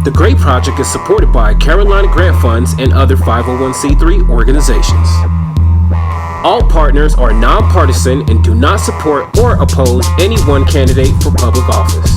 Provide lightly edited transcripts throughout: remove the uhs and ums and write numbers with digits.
The GREAT project is supported by Carolina grant funds and other 501c3 organizations. All partners are nonpartisan and do not support or oppose any one candidate for public office.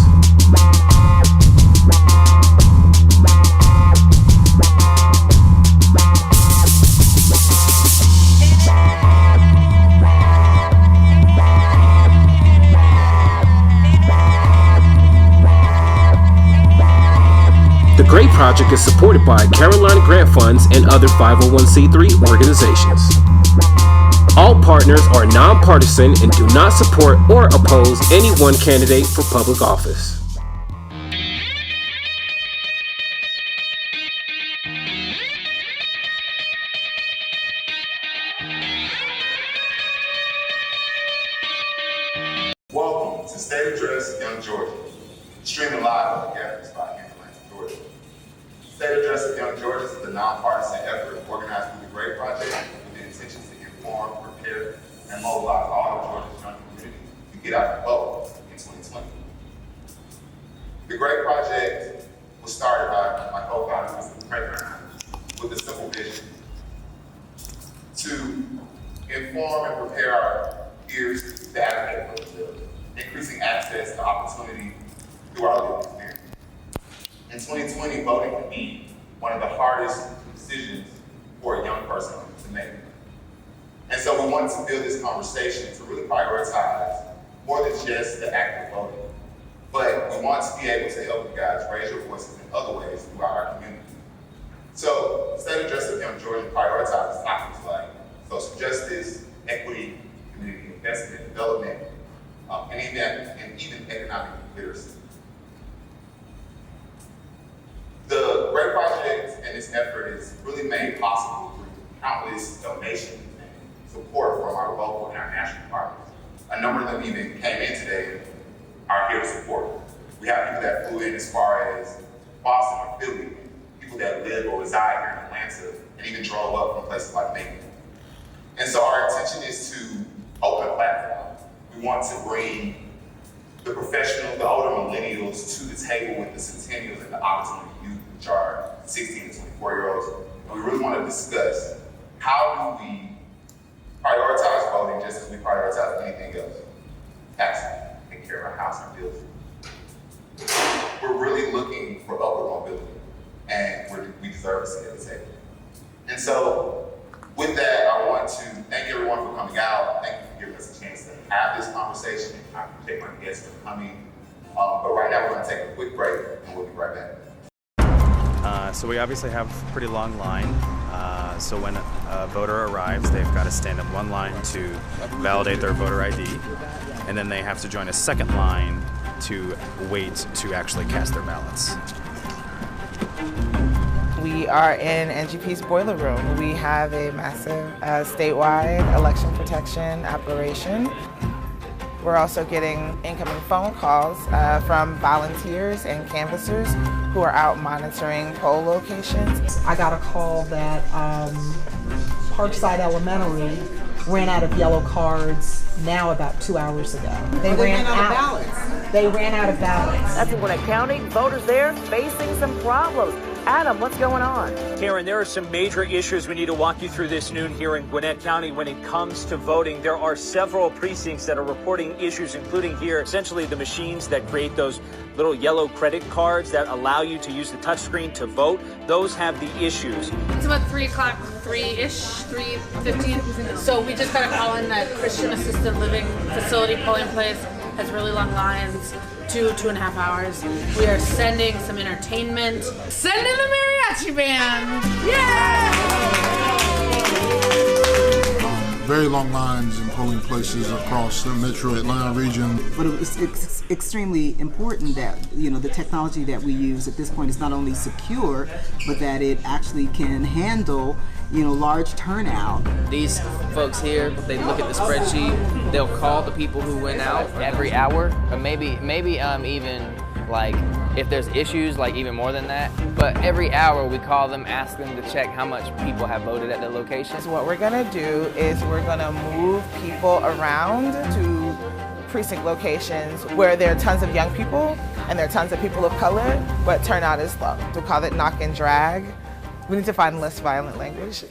The GREAT project is supported by Carolina grant funds and other 501c3 organizations. All partners are nonpartisan and do not support or oppose any one candidate for public office. Welcome to State Address Young Georgia, streaming live on the Gathering Spot here in Atlanta, Georgia. State Address of Young Georgians is a nonpartisan effort organized through the GREAT project with the intention to inform, prepare, and mobilize all of Georgia's young community to get out and vote in 2020. The GREAT project was started by my co-founder, Mr. Reconnecting, with a simple vision to inform and prepare our peers to advocate for themselves, increasing access to opportunity through our lived experience. In 2020, voting can be one of the hardest decisions for a young person to make. And so we wanted to build this conversation to really prioritize more than just the act of voting, but we want to be able to help you guys raise your voices in other ways throughout our community. So State Address of Young Georgia prioritizes topics like social justice, equity, community investment, development, and even economic literacy. The GREAT project and this effort is really made possible through countless donations and support from our local and our national partners. A number of them even came in today and are here to support. We have people that flew in as far as Boston or Philly, people that live or reside here in Atlanta, and even drove up from places like Macon. And so our intention is to open a platform. We want to bring the professionals, the older millennials to the table with the centennials and the opportunity youth, which are 16 to 24-year-olds. And we really want to discuss how do we prioritize voting just as we prioritize anything else. Taxes, taking care of our house and bills. We're really looking for upward mobility, and we deserve a seat at the table. And so, with that, I want to thank everyone for coming out. Thank you for giving us a chance to have this conversation. I appreciate my guests for coming. But right now, we're going to take a quick break, and we'll be right back. So we obviously have a pretty long line. So when a voter arrives, they've got to stand in one line to validate their voter ID, and then they have to join a second line to wait to actually cast their ballots. We are in NGP's boiler room. We have a massive statewide election protection operation. We're also getting incoming phone calls from volunteers and canvassers who are out monitoring poll locations. I got a call that Parkside Elementary ran out of yellow cards now about 2 hours ago. They ran out of ballots. They ran out of ballots. That's in Gwinnett County. Voters there facing some problems. Adam, what's going on? Karen, there are some major issues we need to walk you through this noon here in Gwinnett County when it comes to voting. There are several precincts that are reporting issues, including here, essentially the machines that create those little yellow credit cards that allow you to use the touchscreen to vote. Those have the issues. It's about 3 o'clock, 3-ish, 3:15. So we just got a call in that Christian Assisted Living Facility polling place has really long lines, 2.5 hours. We are sending some entertainment. Send in the mariachi band! Yay! Very long lines in polling places across the metro Atlanta region. But it's extremely important that, the technology that we use at this point is not only secure, but that it actually can handle, large turnout. These folks here, they look at the spreadsheet, they'll call the people who went out every hour, or maybe even like if there's issues, like even more than that. But every hour we call them, ask them to check how much people have voted at their locations. What we're gonna do is we're gonna move people around to precinct locations where there are tons of young people and there are tons of people of color, but turnout is low. We call it knock and drag. We need to find less violent language.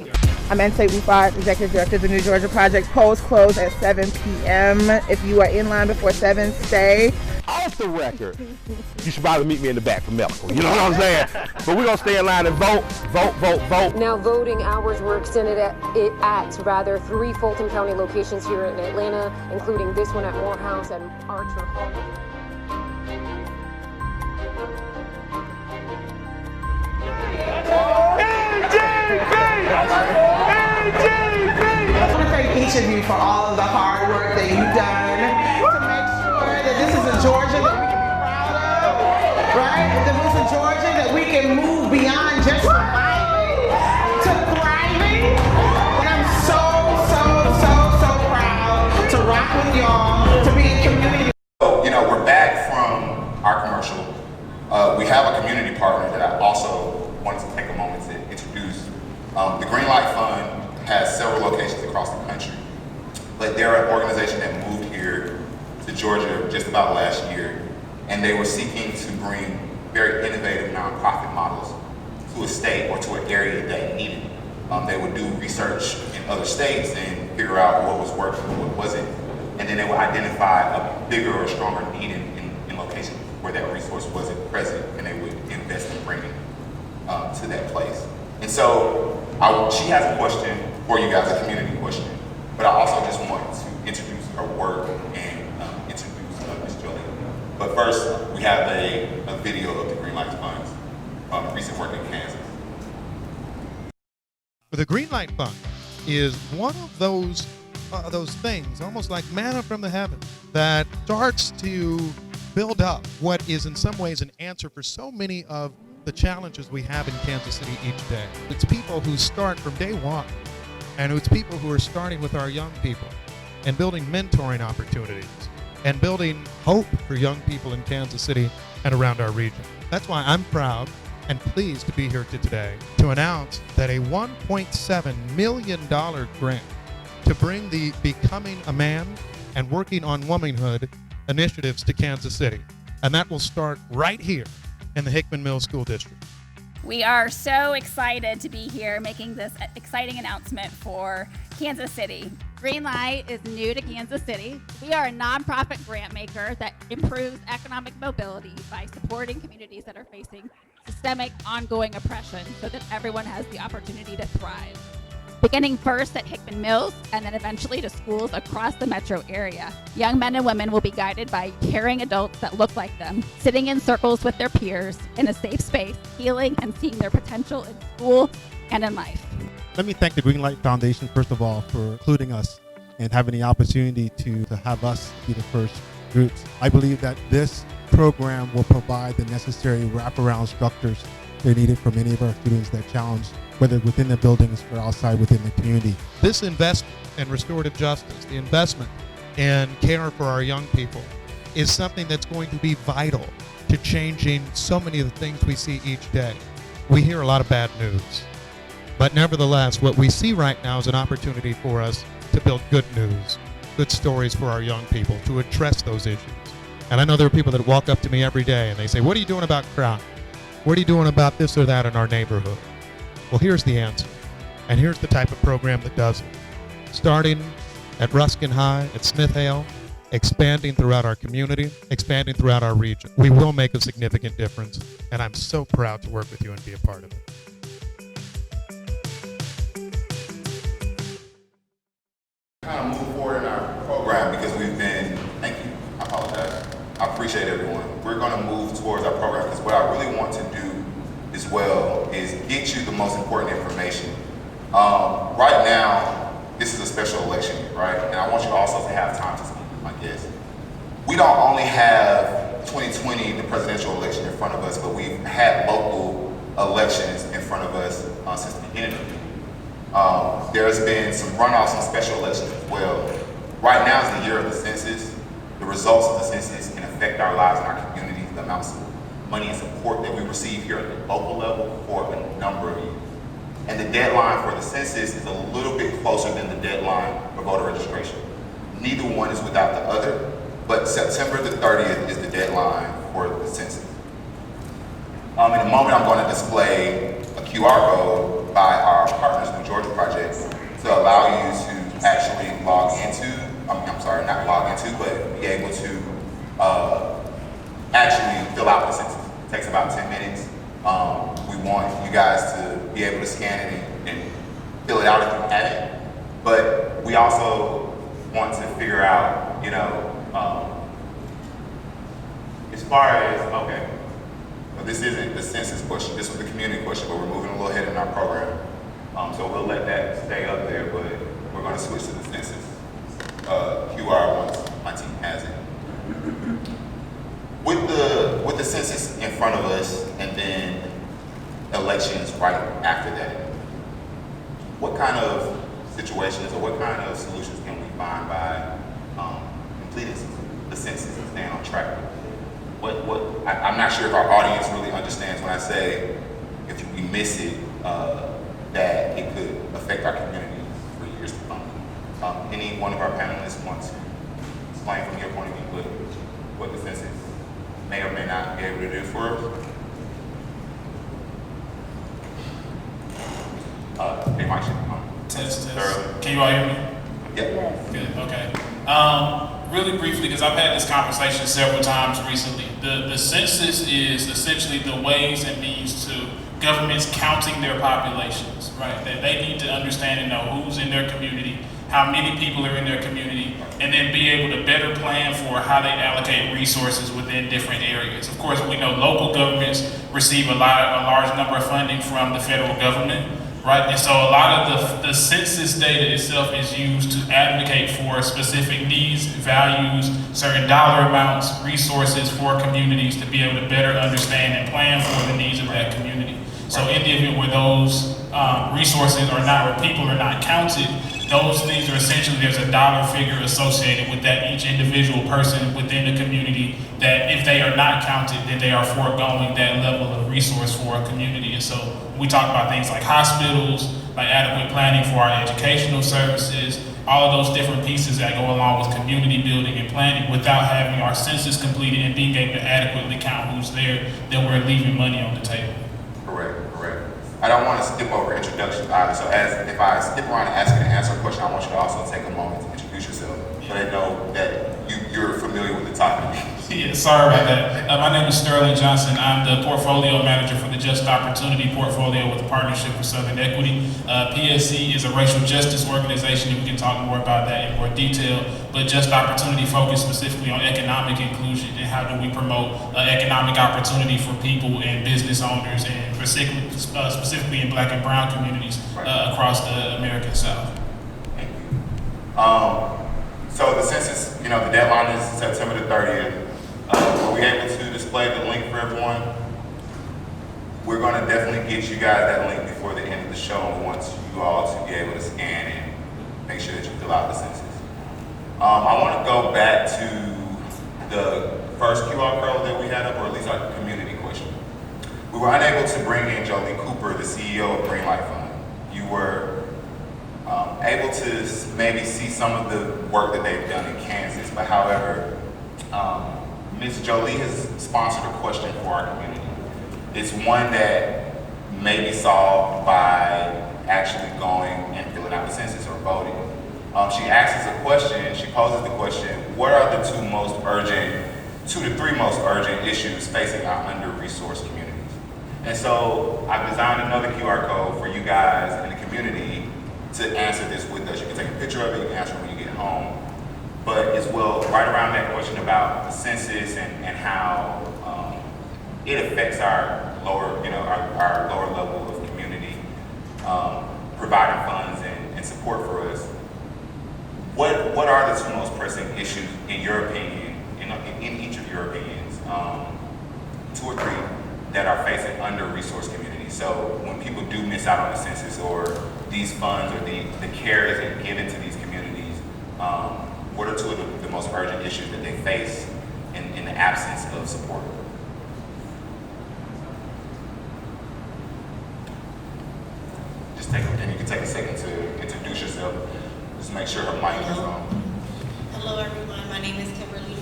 I'm V.I.B.E, Executive Director of the New Georgia Project. Polls close at 7 p.m. If you are in line before 7, stay. Off the record, you should probably meet me in the back for medical. You know what I'm saying? But we're going to stay in line and vote. Now, voting hours were extended at 3 Fulton County locations here in Atlanta, including this one at Morehouse and Archer Hall. I want to thank each of you for all of the hard work that you've done to make sure that this is a Georgia that we can be proud of, right? That this is a Georgia that we can move beyond just surviving to thriving. And I'm so proud to rock with y'all, to be in community. So, we're back from our commercial. We have a community partner that I also wanted to take a moment to introduce. The Green Light Fund has several locations across the country, but they're an organization that moved here to Georgia just about last year, and they were seeking to bring very innovative nonprofit models to a state or to an area that needed it. They would do research in other states and figure out what was working and what wasn't, and then they would identify a bigger or stronger need in locations where that resource wasn't present, and they would invest in bringing to that place. And so she has a question for you guys, a community question, but I also just want to introduce her work and introduce Ms. Jolie. But first, we have a video of the Green Light Fund's recent work in Kansas. The Green Light Fund is one of those things, almost like manna from the heavens, that starts to build up what is in some ways an answer for so many of the challenges we have in Kansas City each day. It's people who start from day one, and it's people who are starting with our young people and building mentoring opportunities and building hope for young people in Kansas City and around our region. That's why I'm proud and pleased to be here today to announce that a $1.7 million grant to bring the Becoming a Man and Working on Womanhood initiatives to Kansas City. And that will start right here in the Hickman Mills School District. We are so excited to be here making this exciting announcement for Kansas City. Green Light is new to Kansas City. We are a nonprofit grant maker that improves economic mobility by supporting communities that are facing systemic ongoing oppression so that everyone has the opportunity to thrive. Beginning first at Hickman Mills and then eventually to schools across the metro area, young men and women will be guided by caring adults that look like them, sitting in circles with their peers in a safe space, healing and seeing their potential in school and in life. Let me thank the Green Light Foundation, first of all, for including us and having the opportunity to have us be the first groups. I believe that this program will provide the necessary wraparound structures that are needed for many of our students that challenge, whether within the buildings or outside within the community. This investment in restorative justice, the investment in care for our young people, is something that's going to be vital to changing so many of the things we see each day. We hear a lot of bad news, but nevertheless, what we see right now is an opportunity for us to build good news, good stories for our young people, to address those issues. And I know there are people that walk up to me every day and they say, what are you doing about crime? What are you doing about this or that in our neighborhood? Well, here's the answer, and here's the type of program that does it. Starting at Ruskin High, at Smith Hale, expanding throughout our community, expanding throughout our region. We will make a significant difference, and I'm so proud to work with you and be a part of it. Kind of move forward in our program because thank you, I apologize. I appreciate everyone. We're going to move towards our program because what I really want to do as well is get you the most important information. Right now, this is a special election, right? And I want you also to have time to speak with my guests. We don't only have 2020, the presidential election in front of us, but we've had local elections in front of us since the beginning of the year. There's been some runoffs and special elections as well. Right now is the year of the census. The results of the census can affect our lives and our communities, the amounts of money and support that we receive here at the local level for a number of years. And the deadline for the census is a little bit closer than the deadline for voter registration. Neither one is without the other, but September the 30th is the deadline for the census. In a moment, I'm going to display a QR code by our partners in the Georgia Project to allow you to actually log into, I'm sorry, not log into, but be able to actually fill out the census. It takes about 10 minutes. We want you guys to be able to scan it and fill it out if you have it. But we also want to figure out, you know, as far as, okay, well, this isn't the census question, this was the community question, but we're moving a little ahead in our program. So we'll let that stay up there, but we're gonna switch to the census QR once my team has it. With the census in front of us and then elections right after that, what kind of situations or what kind of solutions can we find by completing the census and staying on track? I'm not sure if our audience really understands when I say if we miss it, that it could affect our community for years to come. Any one of our panelists want to explain from your point of view what the census may or may not be able to do for us? They might should come. Test. Can you all hear me? Yeah. Good, okay. Really briefly, because I've had this conversation several times recently, the census is essentially the ways and means to governments counting their populations, right? That they need to understand and know who's in their community, how many people are in their community, and then be able to better plan for how they allocate resources within different areas. Of course, we know local governments receive a large number of funding from the federal government, right? And so a lot of the census data itself is used to advocate for specific needs, values, certain dollar amounts, resources for communities to be able to better understand and plan for the needs of that community. So in the event where those resources are not, or people are not counted, those things are essentially, there's a dollar figure associated with that each individual person within the community that if they are not counted, then they are foregoing that level of resource for a community. And so we talk about things like hospitals, like adequate planning for our educational services, all of those different pieces that go along with community building and planning without having our census completed and being able to adequately count who's there, then we're leaving money on the table. Correct. I don't want to skip over introductions either. So if I skip around and ask you to answer a question, I want you to also take a moment to introduce yourself so they know that you're familiar with the topic. Yeah, sorry about that. My name is Sterling Johnson. I'm the portfolio manager for the Just Opportunity portfolio with a partnership with Southern Equity. PSC is a racial justice organization, and we can talk more about that in more detail. But Just Opportunity focused specifically on economic inclusion and how do we promote economic opportunity for people and business owners, and specifically in Black and Brown communities across the American South. Thank you. So the census, the deadline is September the 30th. Were we able to display the link for everyone? We're going to definitely get you guys that link before the end of the show, and we want you all to be able to scan and make sure that you fill out the census. I want to go back to the first QR code that we had up, or at least our community question. We were unable to bring in Jolie Cooper, the CEO of Green Light Fund. You were able to maybe see some of the work that they've done in Kansas, but however, Ms. Jolie has sponsored a question for our community. It's one that may be solved by actually going and filling out the census or voting. She asks us a question, she poses the question, what are the two to three most urgent issues facing our under-resourced communities? And so I've designed another QR code for you guys in the community to answer this with us. You can take a picture of it, you can answer it when you get home. But as well, right around that question about the census and how it affects our lower, our lower level of community, providing funds and support for us. What are the two most pressing issues, in your opinion, in each of your opinions, two or three, that are facing under-resourced communities? So when people do miss out on the census, or these funds, or the care isn't given to these communities, what are two of the most urgent issues that they face in the absence of support? Just you can take a second to introduce yourself. Just make sure her mic is on. Hello everyone, my name is Kimberly,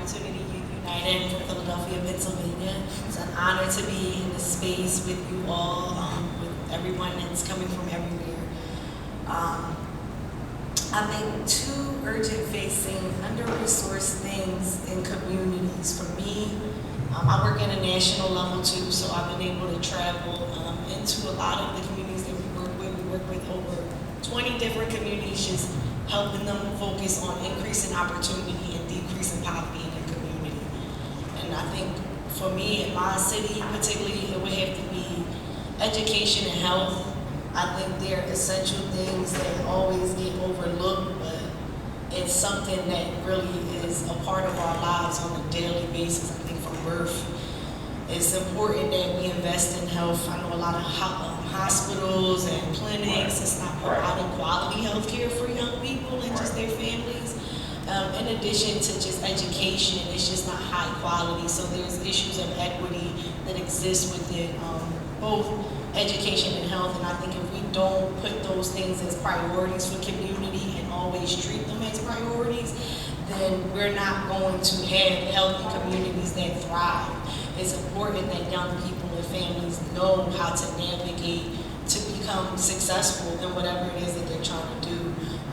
Opportunity Youth United from Philadelphia, Pennsylvania. It's an honor to be in this space with you all, with everyone that's coming from everywhere. I think two urgent-facing, under-resourced things in communities. For me, I work at a national level too, so I've been able to travel into a lot of the communities that we work with. We work with over 20 different communities, just helping them focus on increasing opportunity and decreasing poverty in their community. And I think for me, in my city particularly, it would have to be education and health. I think they're essential things that always get overlooked, but it's something that really is a part of our lives on a daily basis. I think from birth, it's important that we invest in health. I know a lot of hospitals and clinics is not providing quality health care for young people and just their families. In addition to just education, it's just not high quality. So there's issues of equity that exist within both education and health. And I think if we don't put those things as priorities for community and always treat them as priorities, then we're not going to have healthy communities that thrive. It's important that young people and families know how to navigate to become successful in whatever it is that they're trying to do.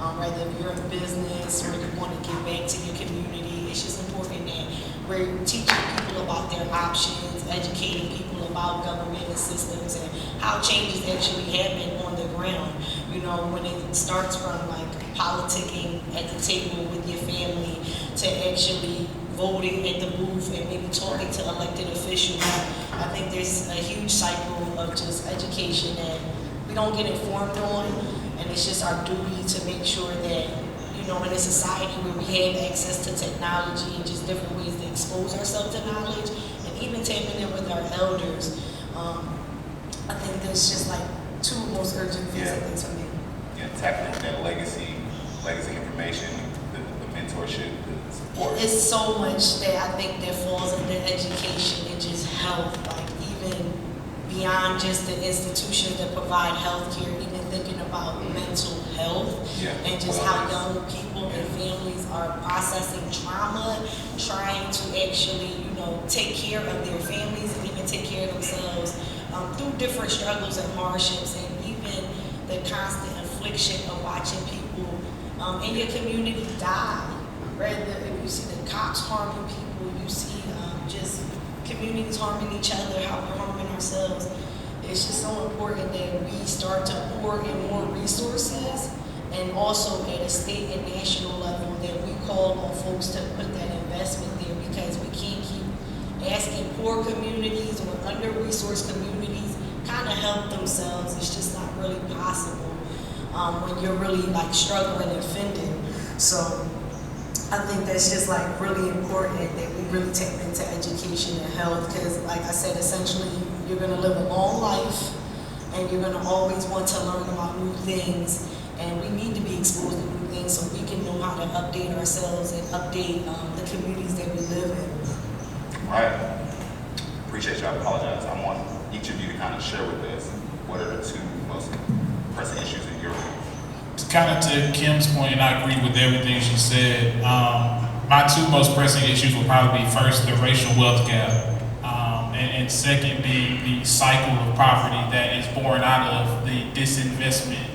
Whether you're in business or you want to give back to your community, it's just important that we're teaching people about their options, educating people about government and systems and how changes actually happen on the ground. You know, when it starts from like politicking at the table with your family to actually voting at the booth and maybe talking to elected officials. I think there's a huge cycle of just education that we don't get informed on, and it's just our duty to make sure that, you know, in a society where we have access to technology and just different ways to expose ourselves to knowledge, and even tapping in with our elders, I think there's just like two most urgent things for me. Yeah, tackling that legacy information, the mentorship, the support. It's so much that I think that falls under education and just health, like even beyond just the institutions that provide health care, even thinking about mental health and just how young people and families are processing trauma, trying to actually, you know, take care of their families and even take care of themselves through different struggles and hardships, and even the constant affliction of watching people in your community die. Rather, if you see the cops harming people, you see just communities harming each other, how we're harming ourselves. It's just so important that we start to pour in more resources, and also at a state and national level that we call on folks to put that investment there, because we can't keep asking poor communities or under-resourced communities kind of help themselves. It's just not really possible when you're really like struggling and fending. So I think that's just like really important that we really tap into education and health, because like I said, essentially you're gonna live a long life and you're gonna always want to learn about new things, and we need to be exposed to new things so we can know how to update ourselves and update the communities that we live in. All right, appreciate you. I apologize. I want each of you to kind of share with us what are the two most pressing issues in your view. Kind of to Kim's point, and I agree with everything she said. My two most pressing issues will probably be first the racial wealth gap, and second being the cycle of poverty that is born out of the disinvestment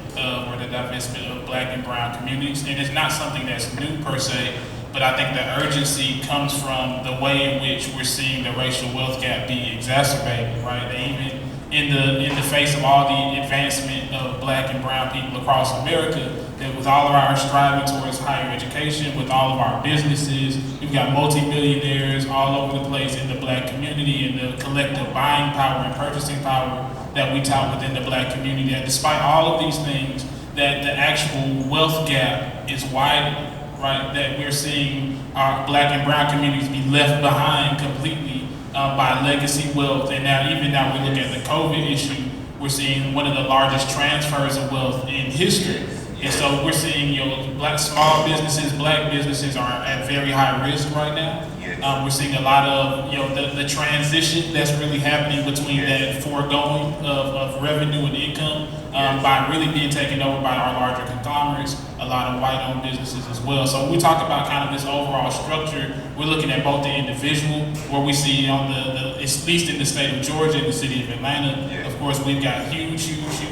or the divestment of Black and brown communities. And it's not something that's new per se, but I think the urgency comes from the way in which we're seeing the racial wealth gap be exacerbated, right? Even in the face of all the advancement of Black and brown people across America, that with all of our striving towards higher education, with all of our businesses, we've got multi-millionaires all over the place in the Black community, and the collective buying power and purchasing power that we tout within the Black community, that despite all of these things, that the actual wealth gap is widening, right? That we're seeing our Black and brown communities be left behind completely by legacy wealth. And now, even now we look at the COVID issue, we're seeing one of the largest transfers of wealth in history. And so we're seeing, you know, small businesses, Black businesses are at very high risk right now. We're seeing a lot of, the transition that's really happening between that foregoing of revenue and income by really being taken over by our larger conglomerates, a lot of white-owned businesses as well. So when we talk about kind of this overall structure, we're looking at both the individual, where we see on at least in the state of Georgia, in the city of Atlanta, of course, we've got huge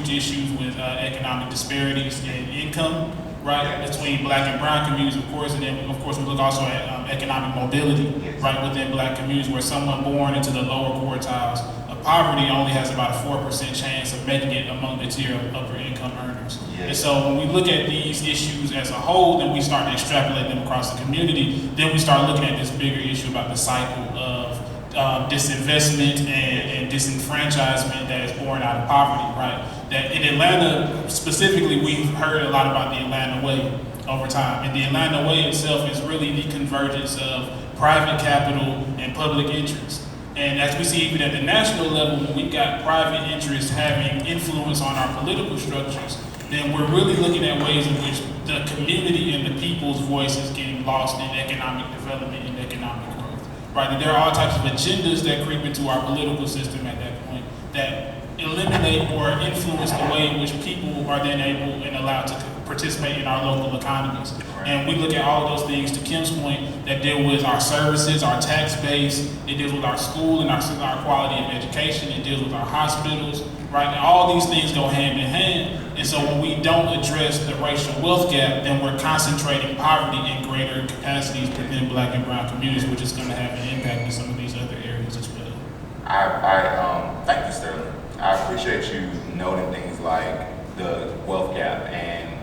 issues with economic disparities in income, right, between black and brown communities, of course, and then, of course, we look also at economic mobility, right, within black communities, where someone born into the lower quartiles of poverty only has about a 4% chance of making it among the tier of upper income earners. And so when we look at these issues as a whole, then we start to extrapolate them across the community, then we start looking at this bigger issue about the cycle of disinvestment and disenfranchisement that is born out of poverty, right? That in Atlanta, specifically, we've heard a lot about the Atlanta Way over time. And the Atlanta Way itself is really the convergence of private capital and public interest. And as we see even at the national level, when we've got private interests having influence on our political structures, then we're really looking at ways in which the community and the people's voice is getting lost in economic development and economic growth, right? And there are all types of agendas that creep into our political system at that point that eliminate or influence the way in which people are then able and allowed to participate in our local economies. And we look at all of those things, to Kim's point, that deal with our services, our tax base, it deals with our school and our quality of education, it deals with our hospitals, right? And all these things go hand in hand. And so when we don't address the racial wealth gap, then we're concentrating poverty in greater capacities within black and brown communities, which is going to have an impact in some of these other areas as well. I thank you, Sterling. I appreciate you noting things like the wealth gap. And,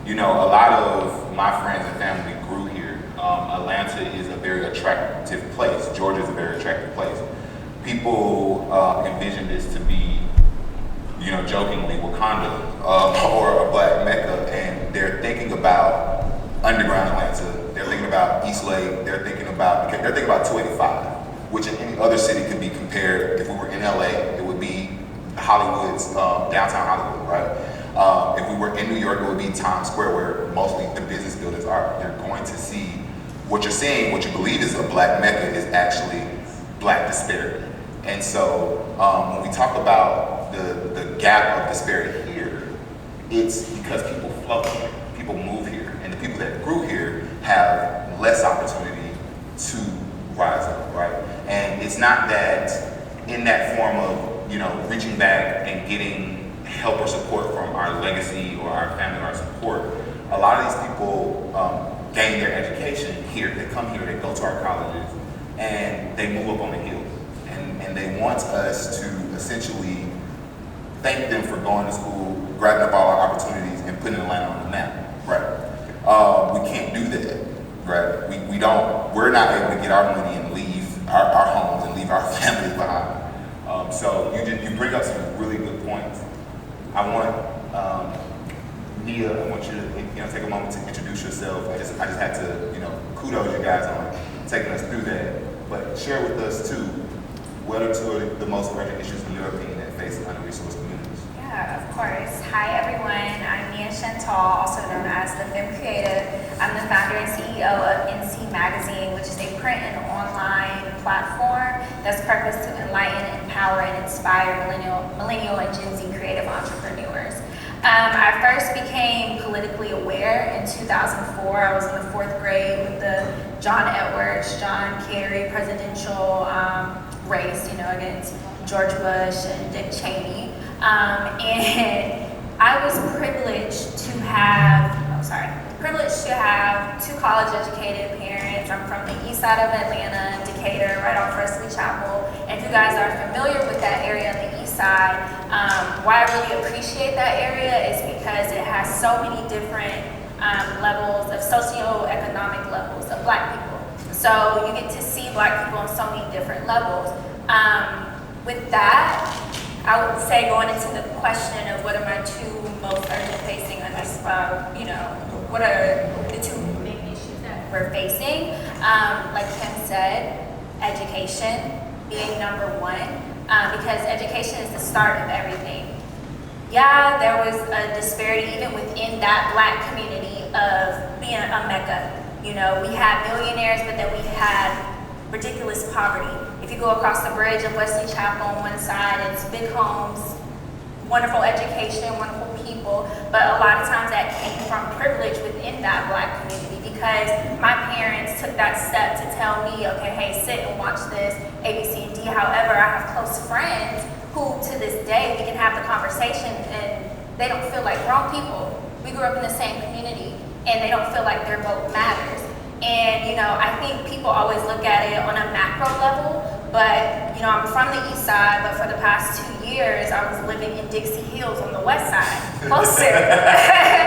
a lot of my friends and family grew here. Atlanta is a very attractive place. Georgia is a very attractive place. People envision this to be, jokingly Wakanda or a black Mecca, and they're thinking about underground Atlanta. They're thinking about East Lake. They're thinking about 285, which in any other city could be compared. If we were in LA, it would be Hollywood's downtown Hollywood, right? If we were in New York, it would be Times Square, where mostly the business buildings are. You're going to see what you're seeing, what you believe is a black Mecca, is actually black disparity. And so when we talk about the gap of disparity here, it's because people flow here, people move here, and the people that grew here have less opportunity to rise up, right? And it's not that in that form of, reaching back and getting help or support from our legacy or our family or our support, a lot of these people gain their education here, they come here, they go to our colleges, and they move up on the hill. And they want us to essentially thank them for going to school, grabbing up all our opportunities, and putting Atlanta on the map, right? We can't do that, right? We're not able to get our money and leave our homes and leave our families behind. So you bring up some really good points. I want Nia, I want you to take a moment to introduce yourself. I just had to kudos you guys on taking us through that, but share with us too, what are two of the most urgent issues in your opinion that face under-resourced communities? Yeah, of course. Hi everyone, I'm Nia Chantal, also known as the FEMME Creative. I'm the founder and CEO of NC Magazine, which is a print and online platform that's purposed to enlighten, empower, and inspire millennial and Gen Z creative entrepreneurs. I first became politically aware in 2004. I was in the 4th grade with the John Edwards, John Kerry presidential race, against George Bush and Dick Cheney. And I was privileged to have two college-educated parents. I'm from the east side of Atlanta, Decatur, right off Wesley Chapel. And if you guys are familiar with that area on the east side, why I really appreciate that area is because it has so many different levels of socioeconomic levels of black people. So you get to see black people on so many different levels. With that, I would say going into the question of what are my two most urgent facing on this, what are the two main issues that we're facing? Like Kim said, education being number one, because education is the start of everything. Yeah, there was a disparity even within that black community of being a Mecca. We had millionaires, but then we had ridiculous poverty. If you go across the bridge of Wesley Chapel on one side, it's big homes, wonderful education, wonderful people, but a lot of times that came from privilege within that Black community, because my parents took that step to tell me, okay, hey, sit and watch this, A, B, C, and D. However, I have close friends who, to this day, we can have the conversation and they don't feel like grown people. We grew up in the same community and they don't feel like their vote matters. And, you know, I think people always look at it on a macro level, but, you know, I'm from the east side, but for the past 2 years, I was living in Dixie Hills on the west side, closer.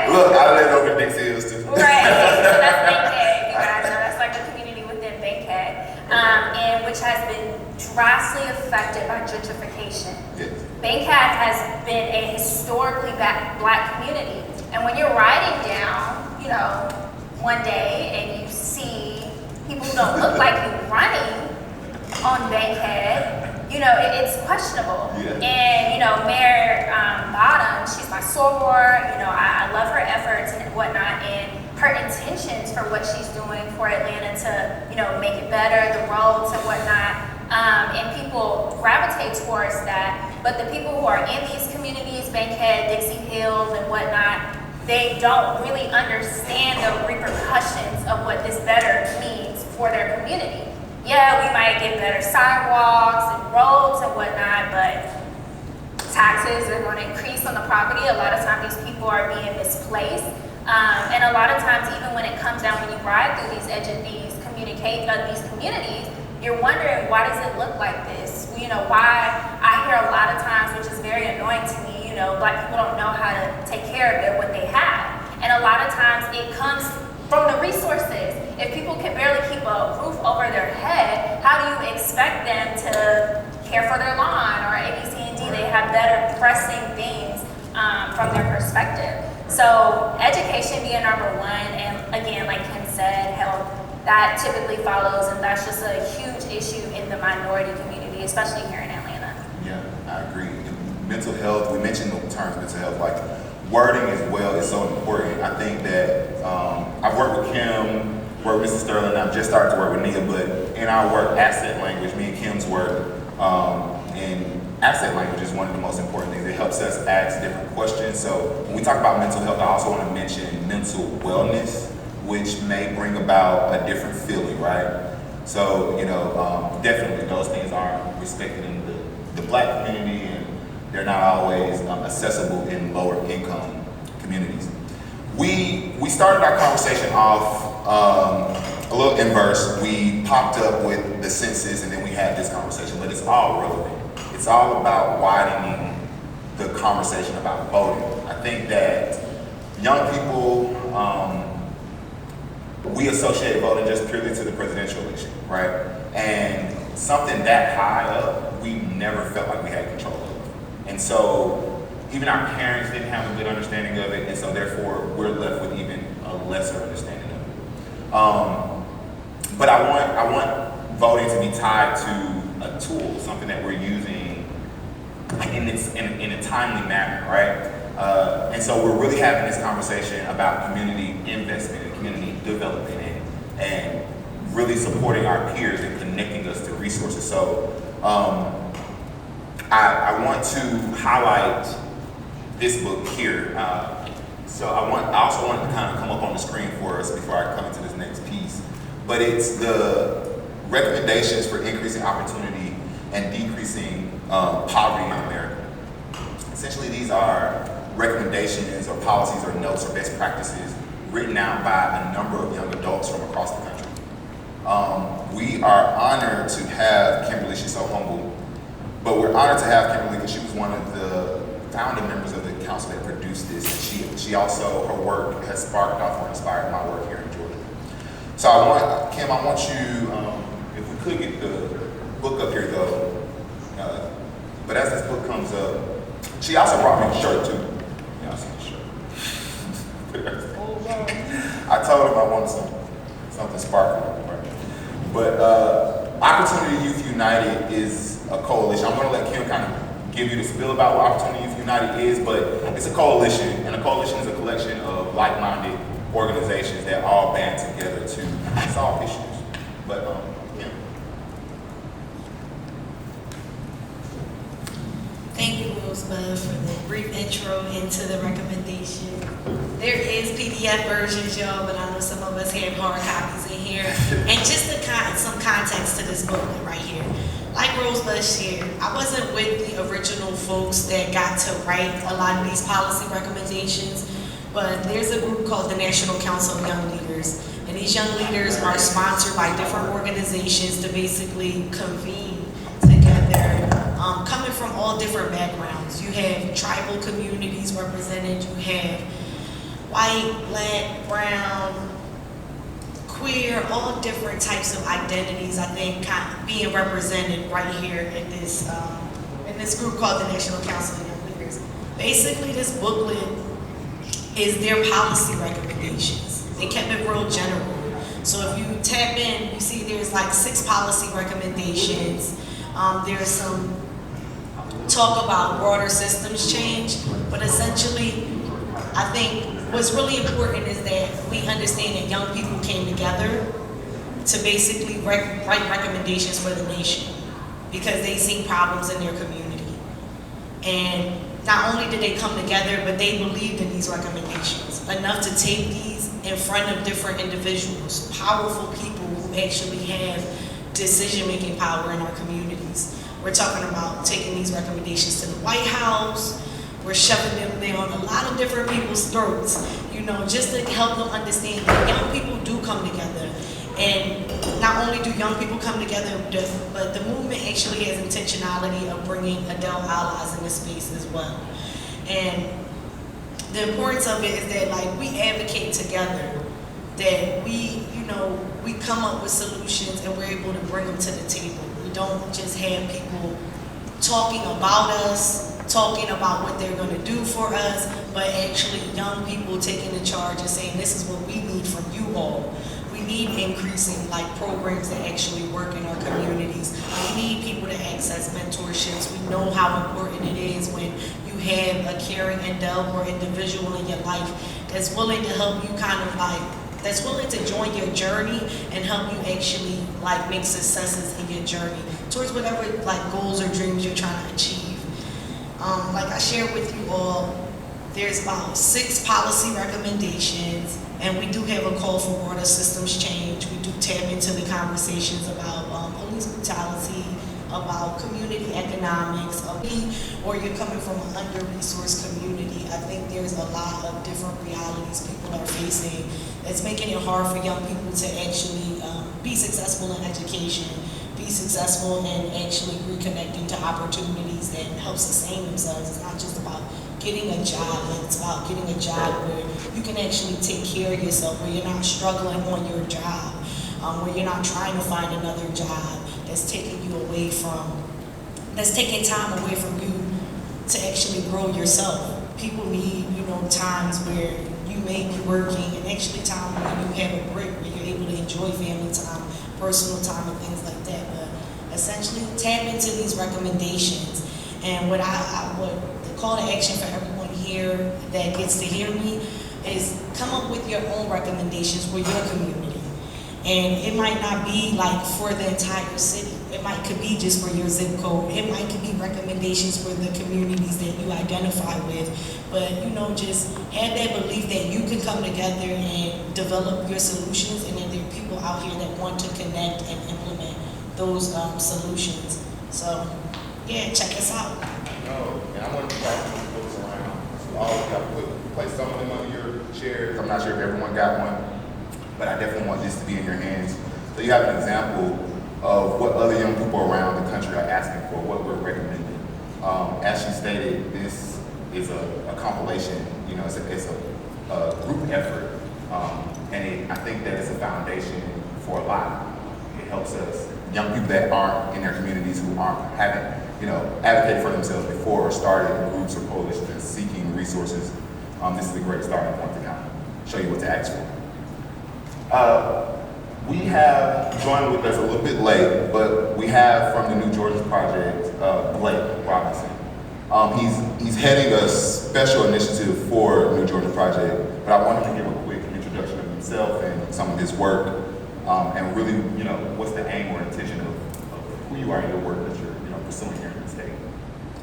Look, I live over Dixie Hills too. Right, so that's Bankhead, you guys know, that's like the community within Bankhead, and which has been drastically affected by gentrification. Yes. Bankhead has been a historically Black community, and when you're riding down, you know, one day and you see people who don't look like you running on Bankhead, you know, it's questionable. Yeah. And, you know, Mayor Bottom, she's my soror, you know, I love her efforts and whatnot, and her intentions for what she's doing for Atlanta to, you know, make it better, the roads and whatnot, and people gravitate towards that. But the people who are in these communities, Bankhead, Dixie Hills and whatnot, they don't really understand the repercussions of what this better means for their community. Yeah, we might get better sidewalks and roads and whatnot, but taxes are going to increase on the property. A lot of times these people are being misplaced. And a lot of times, even when it comes down, when you ride through these these communities, you're wondering, why does it look like this? You know, why I hear a lot of times, which is very annoying to me, you know, Black people don't know how to take care of what they have. And a lot of times it comes from the resources. If people can barely keep a roof over their head, how do you expect them to care for their lawn or A, B, C, and D? They have better pressing things from their perspective. So education being number one, and again, like Kim said, health, that typically follows, and that's just a huge issue in the minority community, especially here in Atlanta. Yeah, I agree. Mental health, we mentioned the terms mental health, like wording as well is so important. I think that I've worked with Kim, worked with Mrs. Sterling, I've just started to work with Nia, but in our work, asset language, me and Kim's work, in asset language is one of the most important things. It helps us ask different questions. So when we talk about mental health, I also want to mention mental wellness, which may bring about a different feeling, right? So, you know, definitely those things aren't respected in the Black community, and they're not always accessible in lower income communities. We started our conversation off a little inverse. We popped up with the census and then we had this conversation, but it's all relevant. It's all about widening the conversation about voting. I think that young people, we associate voting just purely to the presidential election, right? And something that high up, we never felt like we had control of. And so even our parents didn't have a good understanding of it, and so therefore we're left with even a lesser understanding of it. But I want voting to be tied to a tool, something that we're using in a timely manner, right? And so we're really having this conversation about community investment and community development and really supporting our peers and connecting us to resources. So I want to highlight this book here. So I also want it to kind of come up on the screen for us before I come into this next piece. But it's the recommendations for increasing opportunity and decreasing poverty in America. Essentially, these are recommendations or policies or notes or best practices written out by a number of young adults from across the country. We are honored to have Kimberly. She's so humble, but we're honored to have Kimberly because she was one of the founding members of the council that produced this. And she also, her work has sparked off or inspired my work here in Georgia. So Kim, I want you, if we could get the book up here though, but as this book comes up, she also brought me a shirt too. Yeah, I see the shirt. I told him I wanted something sparkling, right? But Opportunity Youth United is a coalition. I'm going to let Kim kind of give you the spill about what Opportunity Youth United is, but it's a coalition, and a coalition is a collection of like-minded organizations that all band together to solve issues. But Kim. Thank you, Rosebud, for the brief intro into the recommendation. There is PDF versions, y'all, but I know some of us have hard copies in here. And just some context to this booklet right here. Like Rosebud shared, I wasn't with the original folks that got to write a lot of these policy recommendations, but there's a group called the National Council of Young Leaders. And these young leaders are sponsored by different organizations to basically convene together, coming from all different backgrounds. You have tribal communities represented, you have white, black, brown, queer, all different types of identities, I think, kind of being represented right here in this group called the National Council of Young Leaders. Basically, this booklet is their policy recommendations. They kept it real general. So if you tap in, you see there's like 6 policy recommendations. There's some talk about broader systems change, but essentially, I think what's really important is that we understand that young people came together to basically write recommendations for the nation because they see problems in their community. And not only did they come together, but they believed in these recommendations enough to take these in front of different individuals, powerful people who actually have decision-making power in our communities. We're talking about taking these recommendations to the White House. We're shoving them down a lot of different people's throats, just to help them understand that young people do come together. And not only do young people come together, but the movement actually has intentionality of bringing adult allies in this space as well. And the importance of it is that, like, we advocate together, that we come up with solutions and we're able to bring them to the table. We don't just have people talking about us, talking about what they're going to do for us, but actually young people taking the charge and saying, this is what we need from you all. We need increasing programs that actually work in our communities. We need people to access mentorships. We know how important it is when you have a caring adult or individual in your life that's willing to help you that's willing to join your journey and help you actually make successes in your journey towards whatever goals or dreams you're trying to achieve. Like I shared with you all, there's about 6 policy recommendations, and we do have a call for broader systems change. We do tap into the conversations about police brutality, about community economics, or you're coming from an under-resourced community. I think there's a lot of different realities people are facing that's making it hard for young people to actually be successful in education, be successful in actually reconnecting to opportunities that help sustain themselves. It's not just about getting a job, it's about getting a job where you can actually take care of yourself, where you're not struggling on your job, where you're not trying to find another job that's taking time away from you to actually grow yourself. People need, times where you may be working and actually time when you have a break where you're able to enjoy family time, personal time, and things like that. But essentially tap into these recommendations. And what the call to action for everyone here that gets to hear me is come up with your own recommendations for your community. And it might not be for the entire city. It could be just for your zip code. It could be recommendations for the communities that you identify with. But just have that belief that you can come together and develop your solutions, and that there are people out here that want to connect and implement those solutions. So yeah, check us out. And I want to pass these books around. So all of y'all place some of them on your chairs. I'm not sure if everyone got one, but I definitely want this to be in your hands. So you have an example of what other young people around the country are asking for, what we're recommending. As she stated, this is a compilation, it's a group effort. And I think that it's a foundation for a lot. It helps us, young people that aren't in their communities, who haven't advocated for themselves before or started groups or coalitions seeking resources. This is a great starting point to kind of show you what to ask for. We have joined with us a little bit late, but we have from the New Georgians Project, Blake Robinson. He's heading a special initiative for New Georgians Project, but I wanted to give a quick introduction of himself and some of his work, and really, what's the aim or intention of who you are in your work that you're pursuing here in the state.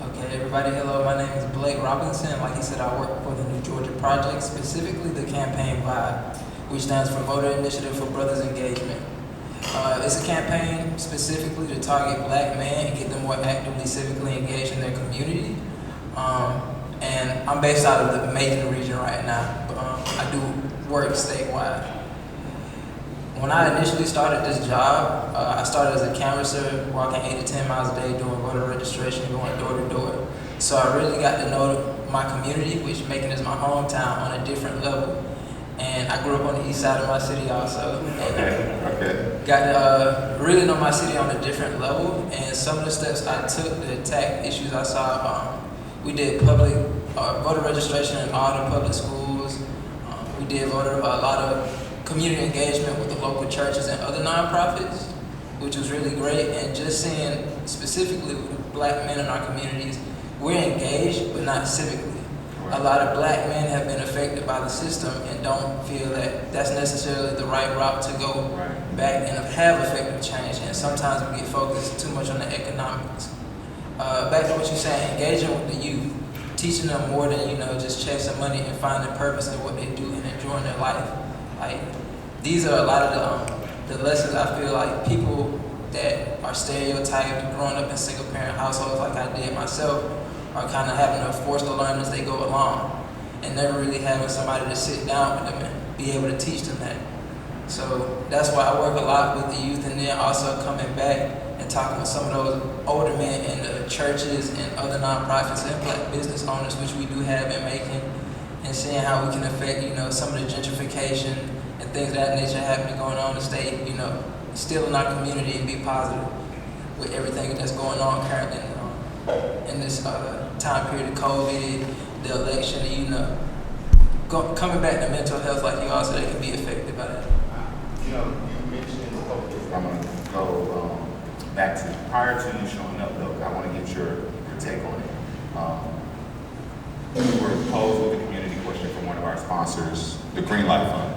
Okay, everybody, hello. My name is Blake Robinson. Like he said, I work for the New Georgia Project, specifically the campaign V.I.B.E, which stands for Voter Initiative for Brothers Engagement. It's a campaign specifically to target black men and get them more actively civically engaged in their community. And I'm based out of the Macon region right now, but I do work statewide. When I initially started this job, I started as a canvasser, walking 8 to 10 miles a day doing voter registration, going door to door. So I really got to know my community, which Macon is my hometown, on a different level. And I grew up on the east side of my city also. Got to really know my city on a different level. And some of the steps I took to attack issues I saw, we did public voter registration in all the public schools. We did a lot of community engagement with the local churches and other nonprofits, which was really great. And just seeing specifically with black men in our communities, we're engaged, but not civically. A lot of black men have been affected by the system and don't feel that that's necessarily the right route to go back and have effective change. And sometimes we get focused too much on the economics. Back to what you're saying, engaging with the youth, teaching them more than, just chasing money and finding purpose in what they do and enjoying their life. Like, these are a lot of the lessons I feel like people that are stereotyped, growing up in single parent households like I did myself, are kind of having to force to learn as they go along and never really having somebody to sit down with them and be able to teach them that. So that's why I work a lot with the youth, and then also coming back and talking with some of those older men in the churches and other nonprofits and black business owners, which we do have in Macon, and seeing how we can affect, some of the gentrification and things of that nature happening going on to stay, still in our community and be positive with everything that's going on currently in this time period of COVID, the election, and coming back to mental health like you also, they can be affected by that. You mentioned focus. I'm going to go back to prior to you showing up, though. I want to get your take on it. We were posed with a community question from one of our sponsors, the Green Light Fund.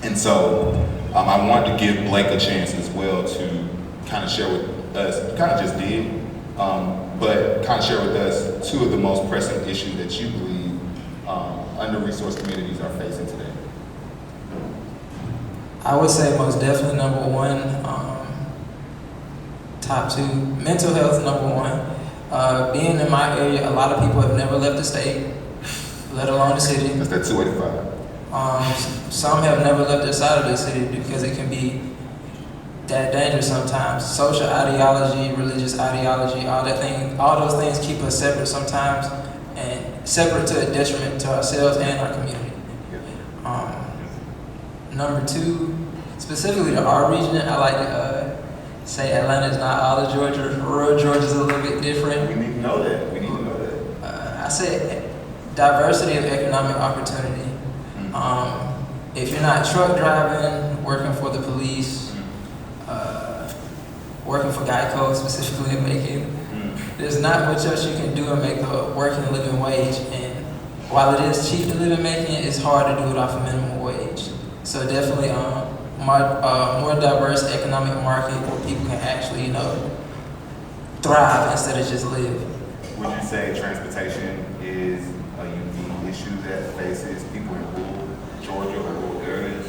And so I wanted to give Blake a chance as well to kind of share with us, kind of just did, but kind of share with us 2 of the most pressing issues that you believe under-resourced communities are facing today. I would say most definitely number 1, top 2, mental health number 1. Being in my area, a lot of people have never left the state, let alone the city. That's that 285. Some have never left their side of the city because it can be that dangerous sometimes. Social ideology, religious ideology, all those things keep us separate sometimes, and separate to a detriment to ourselves and our community. Number 2, specifically to our region, I like to say Atlanta is not all of Georgia. Rural Georgia is a little bit different. We need to know that. I say diversity of economic opportunity. If you're not truck driving, working for the police, working for Geico, specifically in Macon, there's not much else you can do and make a working living wage. And while it is cheap to live in Macon, it's hard to do it off a minimum wage. So definitely more diverse economic market where people can actually, thrive instead of just live. Would you say transportation is a unique issue that faces people in rural Georgia or rural areas?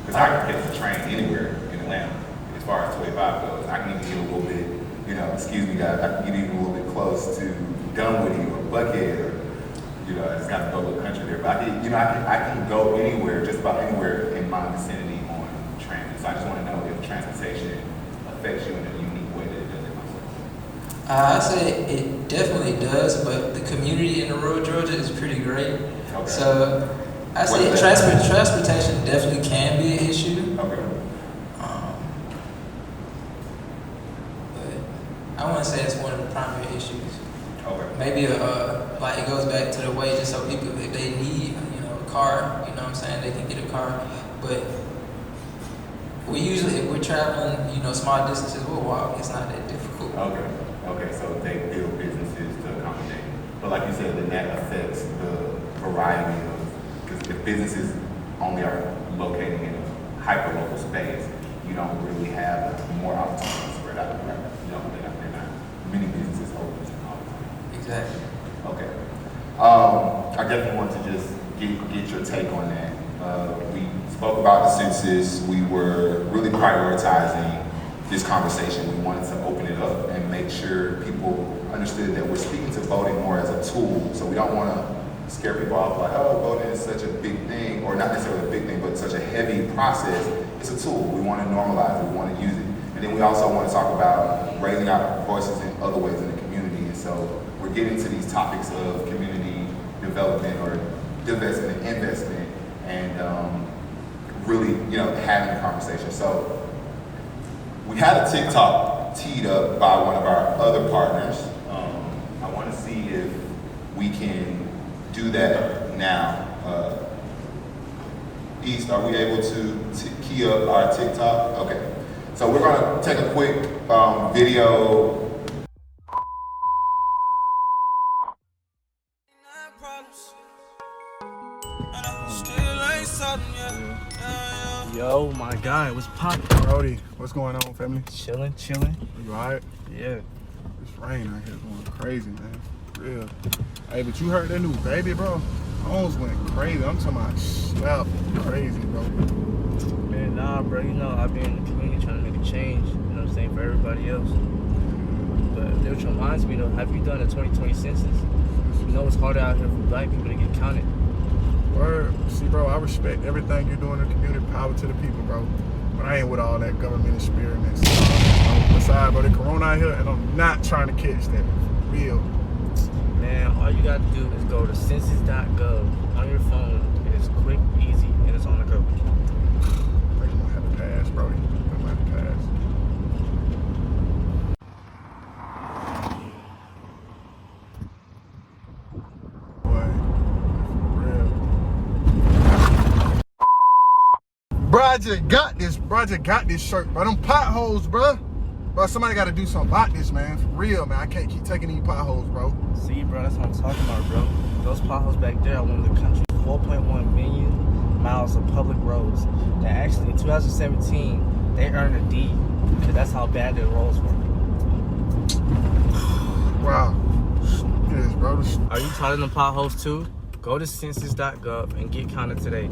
Because I can catch the train anywhere in Atlanta as far as 25 goes. I can even get a little bit, excuse me guys, I can get even a little bit close to Dunwoody or Buckhead or, I just got to go to the country there. But I can go anywhere, just about anywhere in my vicinity on transit. So I just want to know if transportation affects you in a unique way that it does in myself. I say it definitely does, but the community in rural Georgia is pretty great. Okay. So I say transportation definitely can be an issue. Okay. But I wouldn't say it's one of the primary issues. Okay. Maybe like it goes back to the wages, so people, if they need a car, they can get a car. But we usually, if we're traveling, small distances, we'll walk. It's not that difficult. Okay, so they build businesses to accommodate. But like you said, then that affects the variety of, because if businesses only are located in a hyper-local space, you don't really have more opportunities spread out. Right? They're not many businesses open all the time. Exactly. Okay. I definitely want to just get your take on that. We spoke about the census. We were really prioritizing this conversation. We wanted to open it up and make sure people understood that we're speaking to voting more as a tool. So we don't want to scare people off like, oh, voting is such a big thing, or not necessarily a big thing, but such a heavy process. It's a tool. We want to normalize it. We want to use it. And then we also want to talk about raising our voices in other ways in the community. And so we're getting to these topics of community development or divestment, investment, and really, having a conversation. So we had a TikTok teed up by one of our other partners. I want to see if we can do that now. East, are we able to key up our TikTok? Okay. So we're going to take a quick video. Yo, my guy, what's poppin'? Brody, what's going on, family? Chillin'. You alright? Yeah. This rain out here going crazy, man. For real. Hey, but you heard that new baby, bro? Homes went crazy. I'm talking about slap crazy, bro. Man, nah, bro. I've been in the community trying to make a change, what I'm saying, for everybody else. But which reminds me, have you done the 2020 census? It's harder out here for black people to get counted. Word. See, bro, I respect everything you're doing in the community. Power to the people, bro. But I ain't with all that government experiments. Besides, bro, the corona out here, and I'm not trying to catch that. For real. Man, all you got to do is go to census.gov on your phone. It's quick, easy, and it's on the go. They gonna have to pass, bro. They gonna have to pass. Bro, I just got this shirt, bro. Them potholes, bro. Bro, somebody got to do something about this, man. For real, man. I can't keep taking these potholes, bro. See, bro, that's what I'm talking about, bro. Those potholes back there are one of the country's 4.1 million miles of public roads. That actually, in 2017, they earned a D because that's how bad their roads were. Wow. Yes, bro. Are you tired of them potholes too? Go to census.gov and get counted today.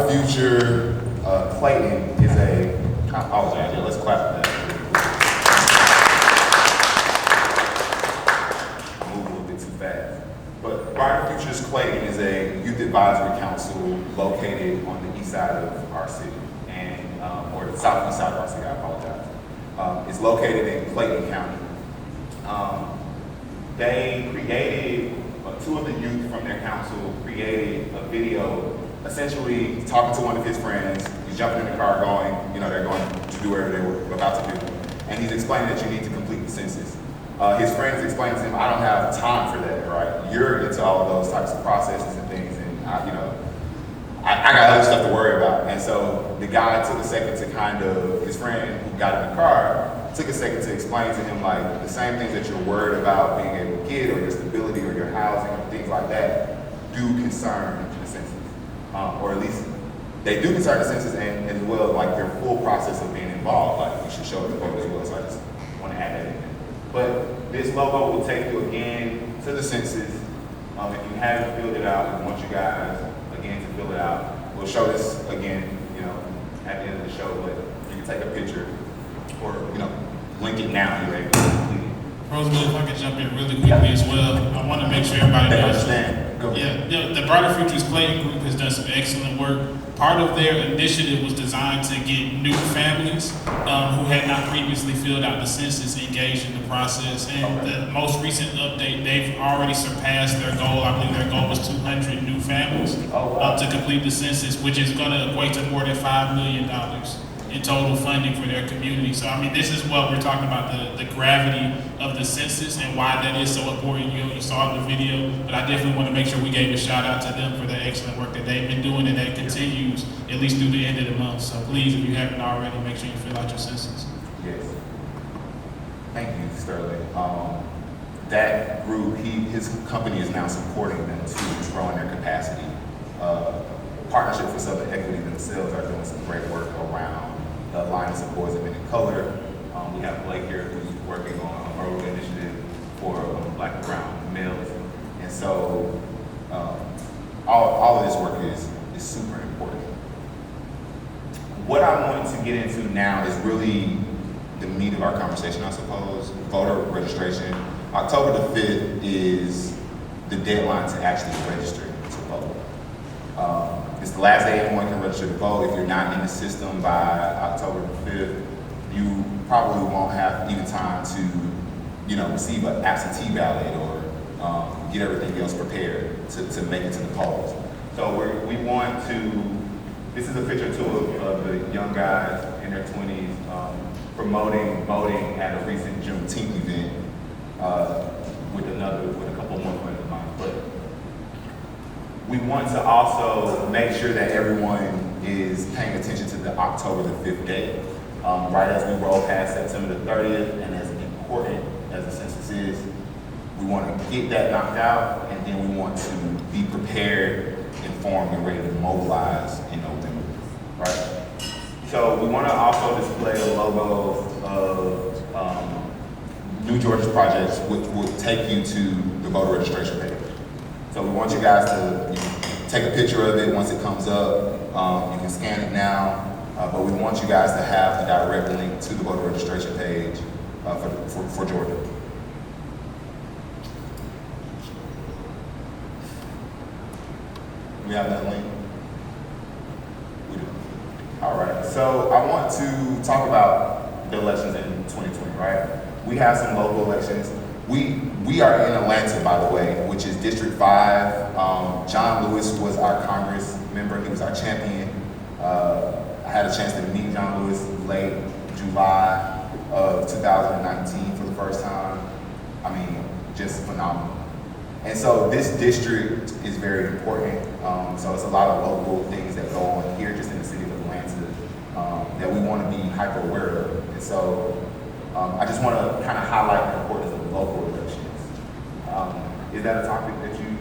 Future Clayton is I apologize, let's clap for that. I moved a little bit too fast. But Brighter Futures Clayton is a youth advisory council located on the east side of our city, or the southeast side of our city, I apologize. It's located in Clayton County. They created, two of the youth from their council created a video essentially talking to one of his friends. He's jumping in the car going, they're going to do whatever they were about to do. And he's explaining that you need to complete the census. His friend is explaining to him, I don't have time for that, right? You're into all of those types of processes and things, and I got other stuff to worry about. And so the guy took a second to his friend who got in the car, took a second to explain to him like the same things that you're worried about being able to get, or your stability or your housing or things like that do concern the census. Or at least they do concern the census and as well like their full process of being involved. Like we should show the vote as well, so I just want to add that in there. But this logo will take you again to the census. If you haven't filled it out, we want you guys again to fill it out. We'll show this again, at the end of the show, but you can take a picture or link it now. You're able to complete it. Rosebud, if I could jump in really quickly as well, I want to make sure everybody knows. Yeah, the Brighter Futures Clayton group has done some excellent work. Part of their initiative was designed to get new families who had not previously filled out the census engaged in the process. And the most recent update, they've already surpassed their goal. I believe their goal was 200 new families to complete the census, which is going to equate to more than $5 million in total funding for their community. So, this is what we're talking about, the gravity of the census and why that is so important. You saw the video, but I definitely want to make sure we gave a shout out to them for the excellent work that they've been doing and that continues at least through the end of the month. So please, if you haven't already, make sure you fill out your census. Yes. Thank you, Sterling. that group, his company is now supporting them to grow in their capacity. Partnership for Southern Equity themselves are doing some great work around the Alliance of Boys and Men in Color. We have Blake here who's working on a road initiative for Black and brown males. And so all of this work is super important. What I want to get into now is really the meat of our conversation, I suppose, voter registration. October the 5th is the deadline to actually register to vote. It's the last day anyone can register to vote. If you're not in the system by October the 5th, you probably won't have even time to, receive an absentee ballot or get everything else prepared to make it to the polls. So we want to, this is a picture too of the young guys in their 20s promoting voting at a recent Juneteenth event with a couple more friends of mine. But we want to also make sure that everyone is paying attention to the October the 5th date. Right as we roll past September the 30th, and as important as the census is, we want to get that knocked out, and then we want to be prepared, informed, and ready to mobilize in November, right? So we want to also display a logo of New Georgia's projects, which will take you to the voter registration page. So we want you guys to take a picture of it once it comes up. You can scan it now. But we want you guys to have a direct link to the voter registration page for Georgia. We have that link? We do. All right, so I want to talk about the elections in 2020, right? We have some local elections. We are in Atlanta, by the way, which is District 5. John Lewis was our Congress member. He was our champion. I had a chance to meet John Lewis late July of 2019 for the first time. I mean, just phenomenal. And so this district is very important. So it's a lot of local things that go on here just in the city of Atlanta that we want to be hyper aware of. And so I just want to kind of highlight the importance of local elections. Is that a topic that you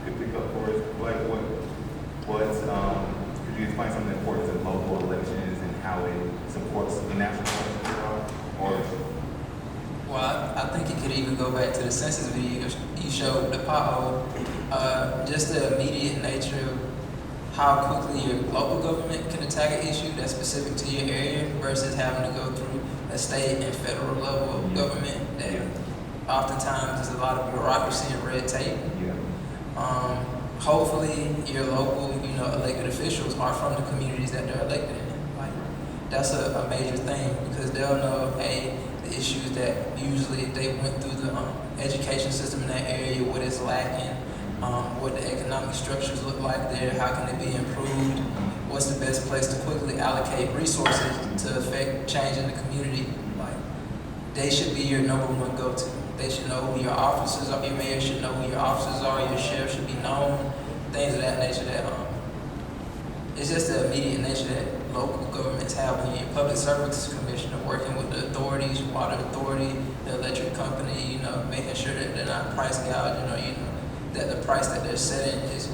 could pick up for us? Could you explain some of the importance of local elections and how it supports the national elections? Well, I think it could even go back to the census video you showed, the pothole. Just the immediate nature of how quickly your local government can attack an issue that's specific to your area versus having to go through a state and federal level of government that oftentimes there's a lot of bureaucracy and red tape. Hopefully your local, elected officials are from the communities that they're elected in. Like, that's a major thing because they'll know, the issues that usually they went through the education system in that area, what is lacking, what the economic structures look like there, how can it be improved, what's the best place to quickly allocate resources to affect change in the community. Like, they should be your number one go-to. They should know who your officers are. Your mayor should know who your officers are. Your sheriff should be known. Things of that nature that it's just the immediate nature that local governments have when you're public services commissioner working with the authorities, your water authority, the electric company, making sure that they're not price gouging, that the price that they're setting is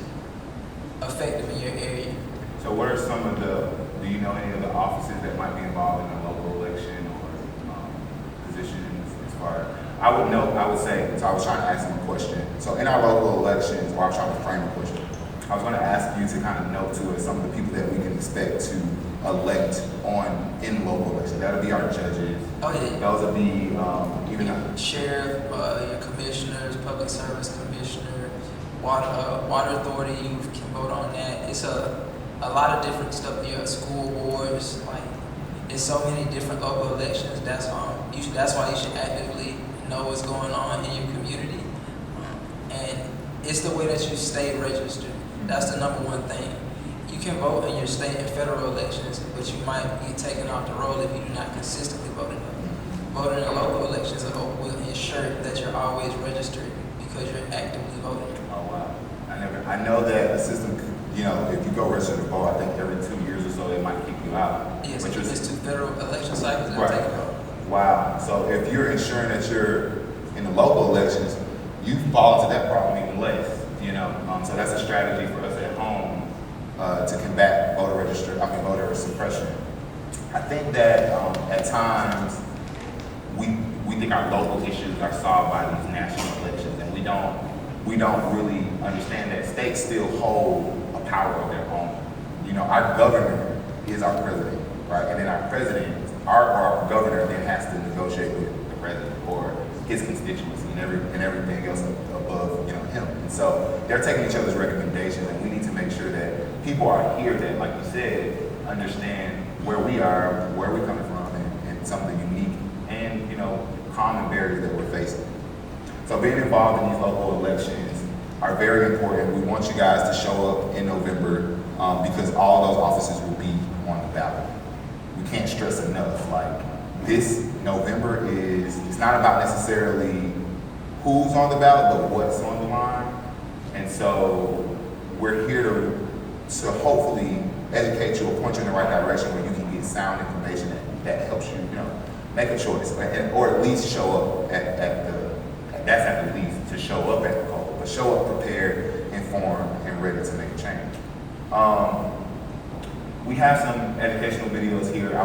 effective in your area. So what are some of do you know any of the offices that might be involved in a local election or positions as far as? I would say, so I was trying to ask him a question. So in our local elections, or I was trying to frame a question, I was going to ask you to kind of note to us some of the people that we can expect to elect in local elections. That'll be our judges. Oh yeah. Those will be sheriff, your commissioners, public service commissioner, water authority. You can vote on that. It's a lot of different stuff. Your school boards, it's so many different local elections. That's why you should actively know what's going on in your community, and it's the way that you stay registered. That's the number one thing. You can vote in your state and federal elections, but you might be taken off the roll if you do not consistently vote in them. Voting in local elections will ensure that you're always registered because you're actively voting. Oh wow! I know that the system. If you go register to vote, I think every 2 years or so they might kick you out. Yes, but it's 2 federal election cycles that right. take it out. Wow. So if you're ensuring that you're in the local elections, you fall into that problem even less, you know. So that's a strategy for us at home to combat voter suppression. I think that at times we think our local issues are solved by these national elections, and we don't really understand that states still hold a power of their own. You know, our governor is our president, right? And then our president, our governor then has to negotiate with the president or his constituency and everything else above, you know, him. And so they're taking each other's recommendations, and we need to make sure that people are here that, like you said, understand where we are, where we're coming from, and some of the unique and, you know, common barriers that we're facing. So being involved in these local elections are very important. We want you guys to show up in November because all those offices will be on the ballot. We can't stress enough, like, this November it's not about necessarily who's on the ballot, but what's on the line. And so we're here to hopefully educate you or point you in the right direction where you can get sound information that helps you, you know, make a choice, or at least show up that's at the least, to show up at the poll, but show up prepared, informed, and ready to make a change. We have some educational videos here. I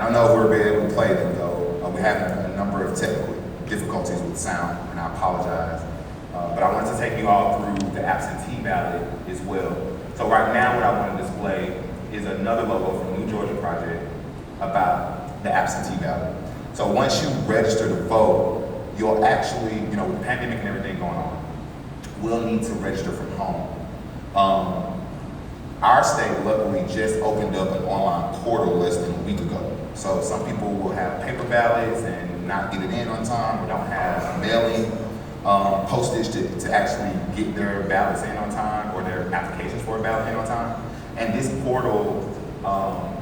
don't know if we'll be able to play them though. We're having a number of technical difficulties with sound, and I apologize. But I wanted to take you all through the absentee ballot as well. So right now what I want to display is another logo from New Georgia Project about the absentee ballot. So once you register to vote, you'll actually, you know, with the pandemic and everything going on, we'll need to register from home. Our state luckily just opened up an online portal less than a week ago. So some people will have paper ballots and not get it in on time, or don't have mailing postage to actually get their ballots in on time, or their applications for a ballot in on time. And this portal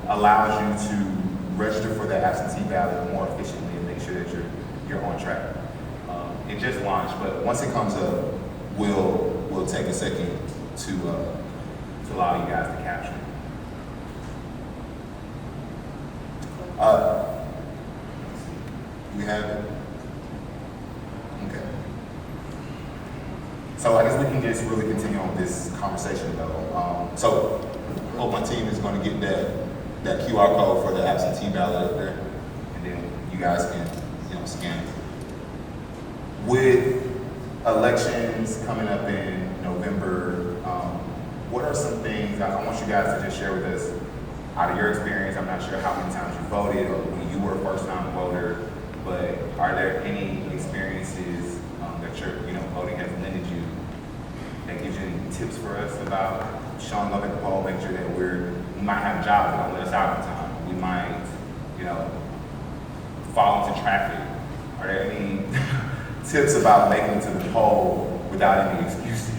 allows you to register for that absentee ballot more efficiently and make sure that you're on track. It just launched, but once it comes up, we'll take a second to allow you guys to capture it. We have it. Okay. So I guess we can just really continue on this conversation though. So I hope my team is going to get that QR code for the absentee ballot up there, and then you guys can, you know, scan it. With elections coming up in November, what are some things I want you guys to just share with us out of your experience? I'm not sure how many times you voted or when you were a first-time voter, but are there any experiences that your, you know, voting has lended you that gives you any tips for us about showing up at the poll, make sure that we might have jobs that don't let us out on time. We might, you know, fall into traffic. Are there any tips about making it to the poll without any excuses?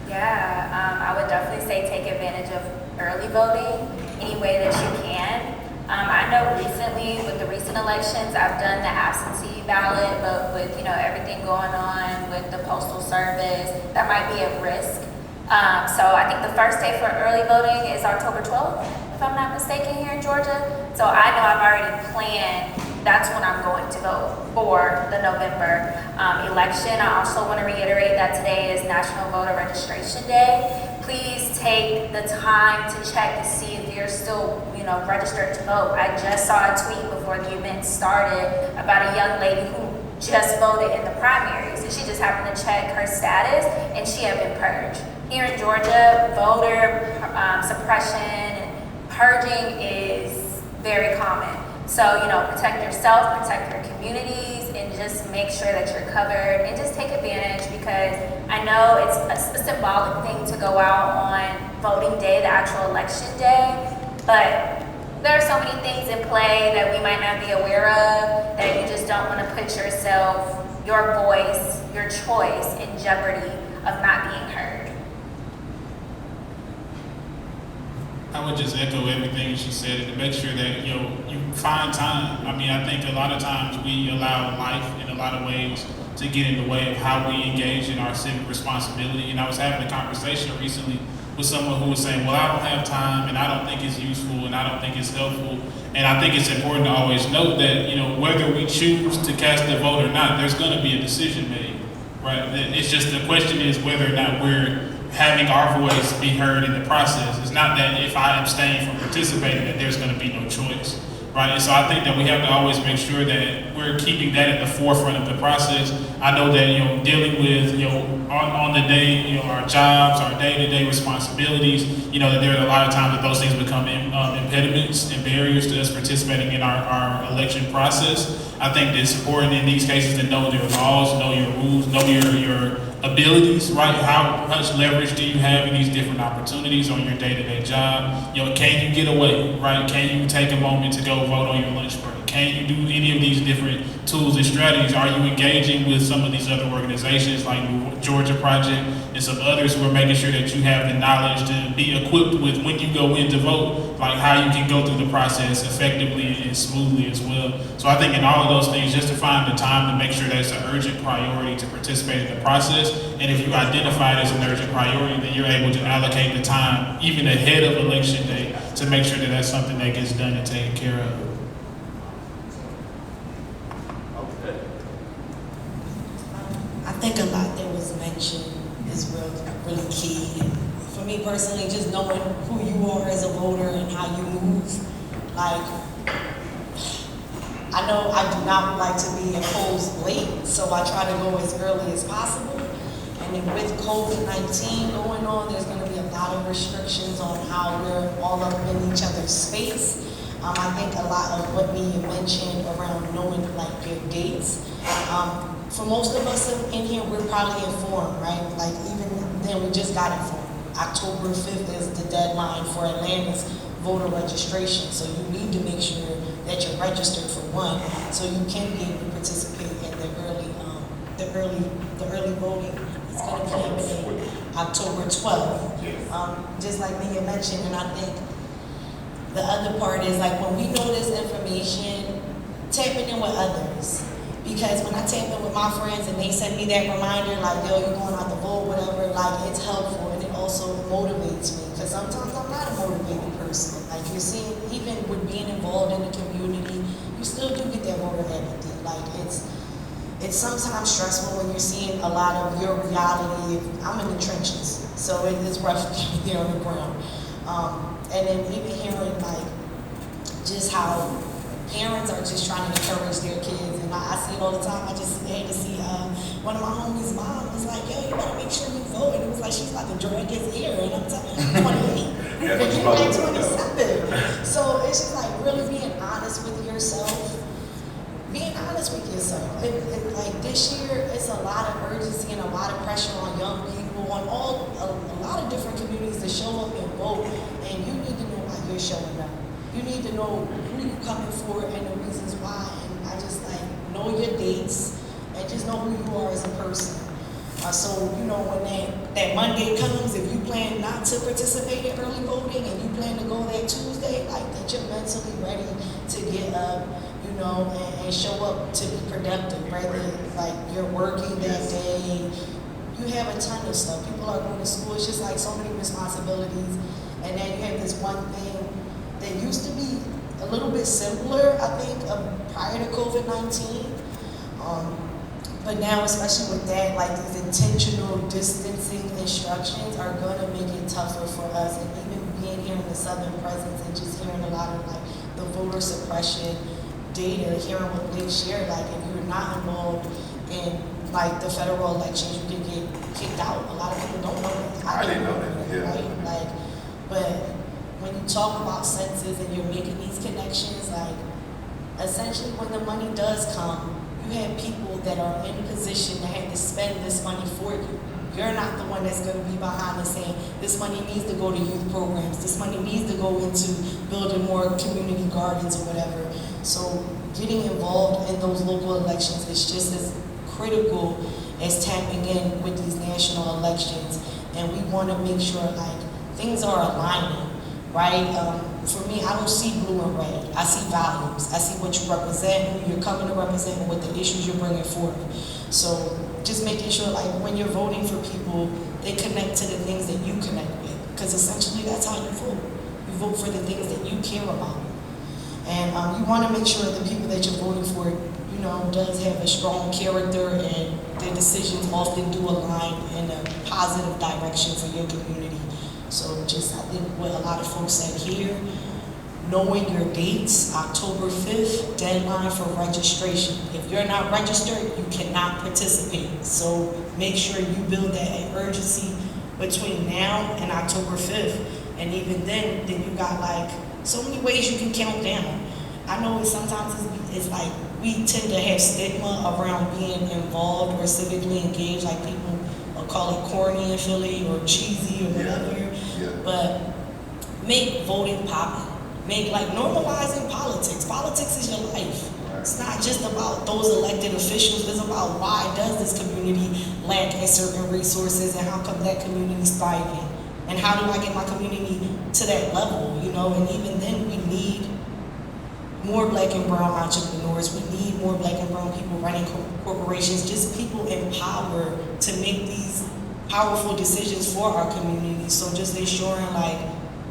Yeah, I would definitely say take advantage of early voting any way that you can. I know recently with the recent elections, I've done the absentee ballot, but with, you know, everything going on with the postal service, that might be at risk. So I think the first day for early voting is October 12th, if I'm not mistaken, here in Georgia. So I know I've already planned that's when I'm going to vote for the November election. I also want to reiterate that today is National Voter Registration Day. Please take the time to check to see if you're still, you know, registered to vote. I just saw a tweet before the event started about a young lady who just voted in the primaries, and she just happened to check her status, and she had been purged. Here in Georgia, voter suppression and purging is very common. So, you know, protect yourself, protect your communities, and just make sure that you're covered, and just take advantage, because I know it's a symbolic thing to go out on voting day, the actual election day, but there are so many things in play that we might not be aware of, that you just don't want to put yourself, your voice, your choice in jeopardy of not being heard. I would just echo everything she said, and to make sure that, you know, you find time. I mean, I think a lot of times we allow life in a lot of ways to get in the way of how we engage in our civic responsibility. And I was having a conversation recently with someone who was saying, well, I don't have time and I don't think it's useful. And and I don't think it's helpful. And I think it's important to always note that, you know, whether we choose to cast a vote or not, there's going to be a decision made, right? It's just the question is whether or not we're having our voice be heard in the process. It's not that if I abstain from participating that there's going to be no choice, right? And so I think that we have to always make sure that we're keeping that at the forefront of the process. I know that, you know, dealing with, you know, on the day, you know, our jobs, our day-to-day responsibilities, you know, that there are a lot of times that those things become impediments and barriers to us participating in our election process. I think it's important in these cases to know your laws, know your rules, know your abilities, right? How much leverage do you have in these different opportunities on your day-to-day job? You know, can you get away, right? Can you take a moment to go vote on your lunch break? Can you do any of these different tools and strategies? Are you engaging with some of these other organizations like the Georgia Project and some others who are making sure that you have the knowledge to be equipped with when you go in to vote, like how you can go through the process effectively and smoothly as well. So I think in all of those things, just to find the time to make sure that it's an urgent priority to participate in the process. And if you identify it as an urgent priority, then you're able to allocate the time even ahead of election day to make sure that that's something that gets done and taken care of. I think a lot that was mentioned is really key. For me personally, just knowing who you are as a voter and how you move. Like, I know I do not like to be imposed late, so I try to go as early as possible. And then with COVID-19 going on, there's going to be a lot of restrictions on how we're all up in each other's space. I think a lot of what we mentioned around knowing like your dates. For most of us in here, we're probably informed, right? Like even then, we just got informed. October 5th is the deadline for Atlanta's voter registration. So you need to make sure that you're registered for one, so you can be able to participate in the early voting. It's going to be October 12th. Just like Mia mentioned, and I think the other part is like when we know this information, tapping in with others. Because when I tap in with my friends and they send me that reminder, like, yo, you're going out to vote, whatever, like, it's helpful and it also motivates me. Because sometimes I'm not a motivated person. Like, you're seeing, even with being involved in the community, you still do get that voter apathy. Like, it's sometimes stressful when you're seeing a lot of your reality. I'm in the trenches, so it is rough here on the ground. And then even hearing, like, just how parents are just trying to encourage their kids, and I see it all the time. I just had to see one of my homies' mom was like, yo, you better make sure you vote. And it was like she's about to drag his ear, and I'm telling you, I'm 28, and he's like 27. So it's just like really being honest with yourself. Being honest with yourself. Like this year, it's a lot of urgency and a lot of pressure on young people, on a lot of different communities to show up and vote, and you need to know why you're showing up. You need to know who you're coming for and the reasons why. And I just like know your dates and just know who you are as a person. So, you know, when that Monday comes, if you plan not to participate in early voting and you plan to go that Tuesday, like that you're mentally ready to get up, you know, and show up to be productive, right? Like you're working that day. You have a ton of stuff. People are going to school. It's just like so many responsibilities. And then you have this one thing that used to be a little bit simpler, I think, prior to COVID-19. But now, especially with that, like these intentional distancing instructions are gonna make it tougher for us. And even being here in the Southern Presence and just hearing a lot of like the voter suppression data, hearing what Blake shared, like if you're not involved in like the federal elections, you can get kicked out. A lot of people don't know that. I didn't know that, yeah. Right? Like, but when you talk about census and you're making these connections, like essentially when the money does come, you have people that are in a position to have to spend this money for you. You're not the one that's going to be behind and saying, this money needs to go to youth programs, this money needs to go into building more community gardens or whatever. So getting involved in those local elections is just as critical as tapping in with these national elections. And we want to make sure like things are aligning, right? For me, I don't see blue and red. I see values. I see what you represent, who you're coming to represent, and what the issues you're bringing forth. So just making sure like when you're voting for people, they connect to the things that you connect with. Because essentially that's how you vote. You You vote for the things that you care about. And you want to make sure that the people that you're voting for, you know, does have a strong character and their decisions often do align in a positive direction for your community. So just, I think what a lot of folks said here, knowing your dates, October 5th, deadline for registration. If you're not registered, you cannot participate. So make sure you build that urgency between now and October 5th. And even then you got like so many ways you can count down. I know sometimes it's like we tend to have stigma around being involved or civically engaged, like people will call it corny in Philly or cheesy or whatever. But make voting poppin'. Make like normalizing politics. Politics is your life. It's not just about those elected officials. It's about why does this community lack in certain resources and how come that community's thriving? And how do I get my community to that level, you know? And even then we need more black and brown entrepreneurs. We need more black and brown people running corporations, just people in power to make these powerful decisions for our community. So just ensuring like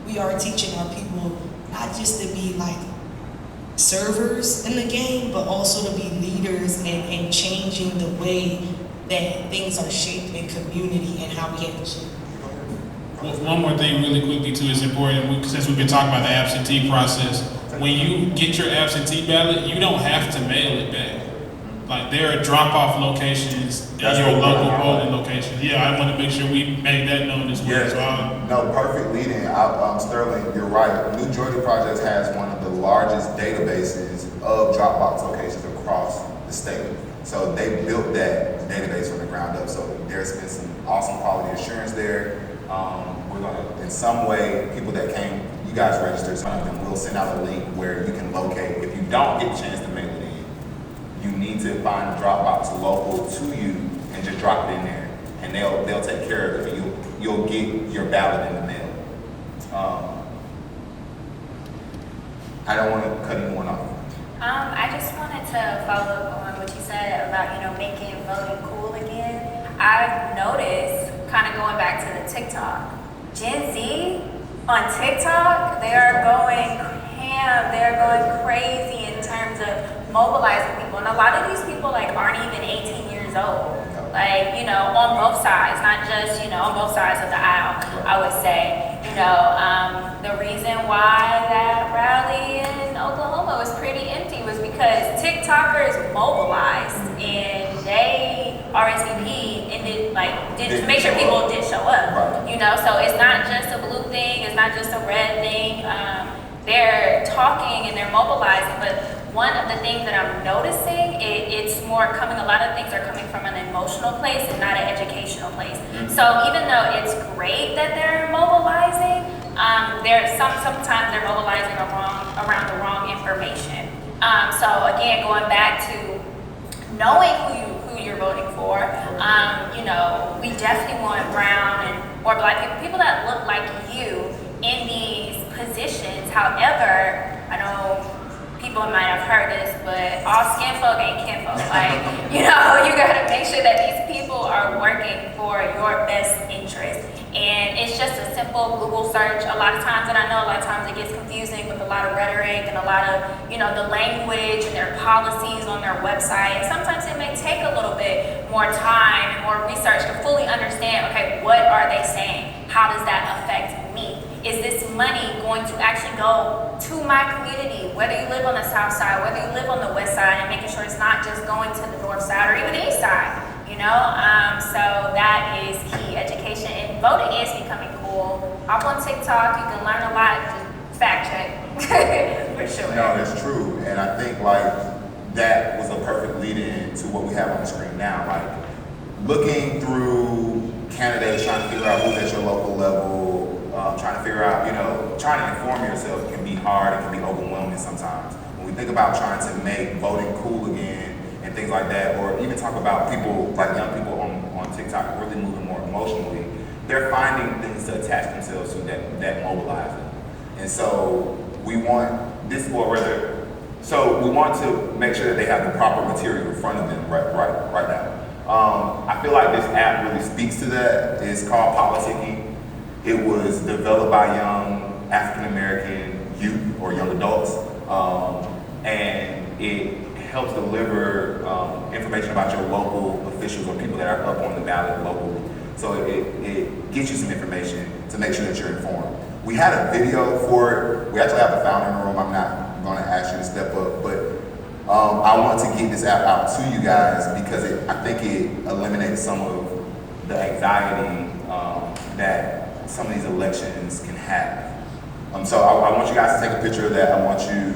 we are teaching our people not just to be like servers in the game, but also to be leaders and changing the way that things are shaped in community and how we have to shape. Well, one more thing really quickly too is important, since we've been talking about the absentee process. When you get your absentee ballot, you don't have to mail it back. Like there are drop-off locations at your local polling location. Yeah, I want to make sure we make that known as well. Yes, So no, perfect lead-in. Sterling, you're right. New Georgia Projects has one of the largest databases of Dropbox locations across the state. So they built that database from the ground up. So there's been some awesome quality assurance there. We're gonna, in some way, people that came, you guys registered, some of them will send out a link where you can locate. If you don't get a chance to mail it in, you need to find a Dropbox local to you and just drop it in there, and they'll take care of it. You'll get your ballot in the mail. I don't want to cut anyone off. I just wanted to follow up on what you said about, you know, making voting cool again. I've noticed, kind of going back to the TikTok, Gen Z on TikTok, they are going ham, they're going crazy in terms of mobilizing people. And a lot of these people like aren't even 18 years old. Like, you know, on both sides, not just, you know, on both sides of the aisle, I would say. You know, the reason why that rally in Oklahoma was pretty empty was because TikTokers mobilized and they RSVP'd and did make sure people did show up. You know, so it's not just a blue thing, it's not just a red thing. They're talking and they're mobilizing, but one of the things that I'm noticing, it's more coming, a lot of things are coming from an emotional place and not an educational place. So even though it's great that they're mobilizing, sometimes they're mobilizing around the wrong information. So again, going back to knowing who you're voting for, you know, we definitely want brown or black people that look like you in these positions. However, I know people might have heard this, but all skin folk ain't kin folk. Like, you know, you gotta make sure that these people are working for your best interest. And it's just a simple Google search a lot of times, and I know a lot of times it gets confusing with a lot of rhetoric and a lot of, you know, the language and their policies on their website. And sometimes it may take a little bit more time and more research to fully understand, okay, what are they saying? How does that affect me? Is this money going to actually go to my community, whether you live on the south side, whether you live on the west side, and making sure it's not just going to the north side or even the east side, you know? So that is key, education, and voting is becoming cool. Hop on TikTok, you can learn a lot, just fact check, for sure. No, that's true, and I think like that was a perfect lead-in to what we have on the screen now. Like looking through candidates, trying to figure out who's at your local level, trying to figure out, you know, trying to inform yourself can be hard, it can be overwhelming sometimes. When we think about trying to make voting cool again and things like that, or even talk about people, like young people on TikTok really moving more emotionally, they're finding things to attach themselves to that mobilize them. And so we want this, or rather, so we want to make sure that they have the proper material in front of them right now. I feel like this app really speaks to that. It's called Politicking. It was developed by young African American youth or young adults, and it helps deliver information about your local officials or people that are up on the ballot locally. So it gives you some information to make sure that you're informed. We had a video for it. We actually have the founder in the room. I'm not going to ask you to step up, but I want to get this app out to you guys because I think it eliminates some of the anxiety that some of these elections can have. So I want you guys to take a picture of that. I want you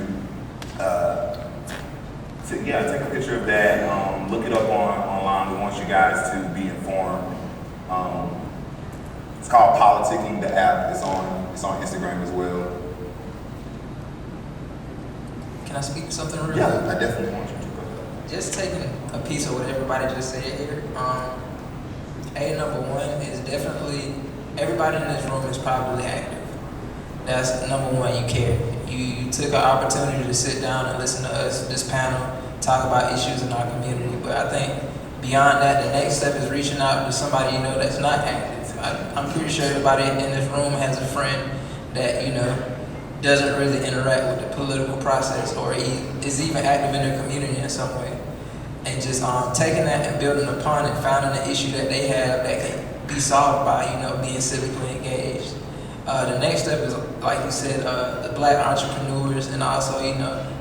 take a picture of that. Look it up online. We want you guys to be informed. It's called Politicking, the app. It's on Instagram as well. Can I speak to something real quick? Yeah, I definitely want you to. Just taking a piece of what everybody just said here. Number one is definitely everybody in this room is probably active. That's number one. You care. You took an opportunity to sit down and listen to us, this panel, talk about issues in our community. But I think beyond that, the next step is reaching out to somebody you know that's not active. I'm pretty sure everybody in this room has a friend that doesn't really interact with the political process or is even active in their community in some way. And just taking that and building upon it, finding an issue that they have that can be solved by being civically engaged. The next step is, like you said, the black entrepreneurs and also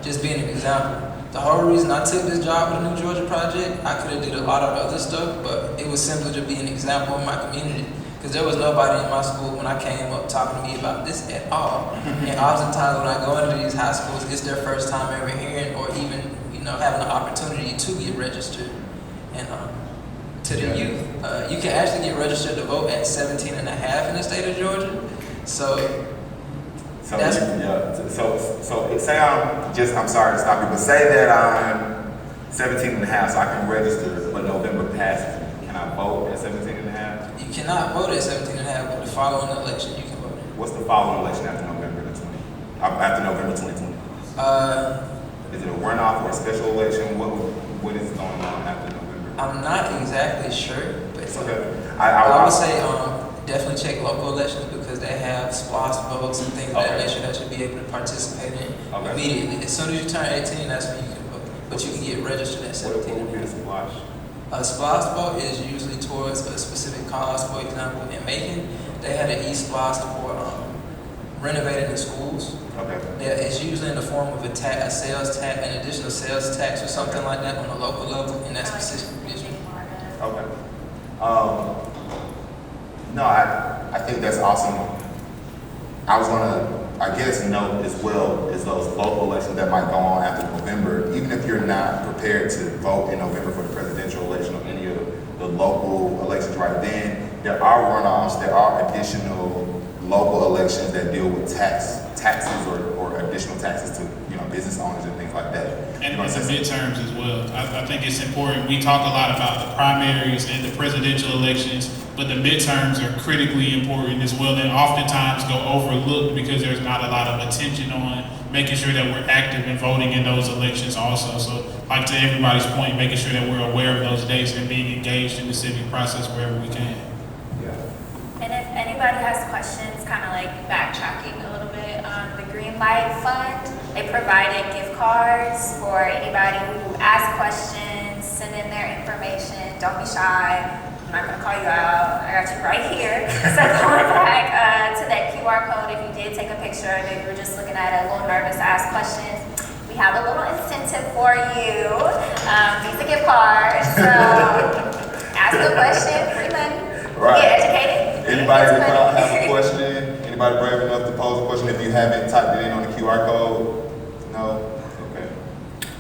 just being an example. The whole reason I took this job with the New Georgia Project, I could have did a lot of other stuff, but it was simply to be an example in my community. Because there was nobody in my school when I came up talking to me about this at all. And oftentimes when I go into these high schools, it's their first time ever hearing or even having the opportunity to get registered. And to the youth, you can actually get registered to vote at 17 and a half in the state of Georgia. So say I'm sorry to stop you, but say that I'm 17 and a half, so I can register, but November passes. Can I vote at 17 and a half? You cannot vote at 17 and a half, but the following election you can vote. What's the following election after November 2020? Is it a runoff or a special election? What is going on after November? I'm not exactly sure, but okay. I would say definitely check local elections because they have SPLOST votes and things of that nature that you'll be able to participate in immediately. As soon as you turn 18, that's when you can vote. But you can get registered at 17. What would be a SPLOST? A SPLOST vote is usually towards a specific cause. For example, in Macon, they had an e-SPLOST for renovating the schools. Okay. It's usually in the form of a sales tax, an additional sales tax or something like that on a local level in that specific district. Okay. No, I think that's awesome. I was gonna, note as well as those local elections that might go on after November. Even if you're not prepared to vote in November for the presidential election or any of the local elections right then, there are runoffs, there are additional local elections that deal with taxes or additional taxes to business owners and things like that. And the midterms as well. I think it's important. We talk a lot about the primaries and the presidential elections, but the midterms are critically important as well and oftentimes go overlooked because there's not a lot of attention on making sure that we're active in voting in those elections also. So like to everybody's point, making sure that we're aware of those dates and being engaged in the civic process wherever we can. And if anybody has questions, kind of like backtracking a little bit on the Green Light Fund, they provided gift cards for anybody who asks questions, send in their information, don't be shy. I'm not gonna call you out, I got you right here. So going back to that QR code, if you did take a picture and if you were just looking at it, a little nervous to ask questions, we have a little incentive for you. These are gift cards, so ask a question, free money, get educated. Anybody in the crowd have a question? Anybody brave enough to pose a question? If you haven't typed it in on the QR code, no? Okay.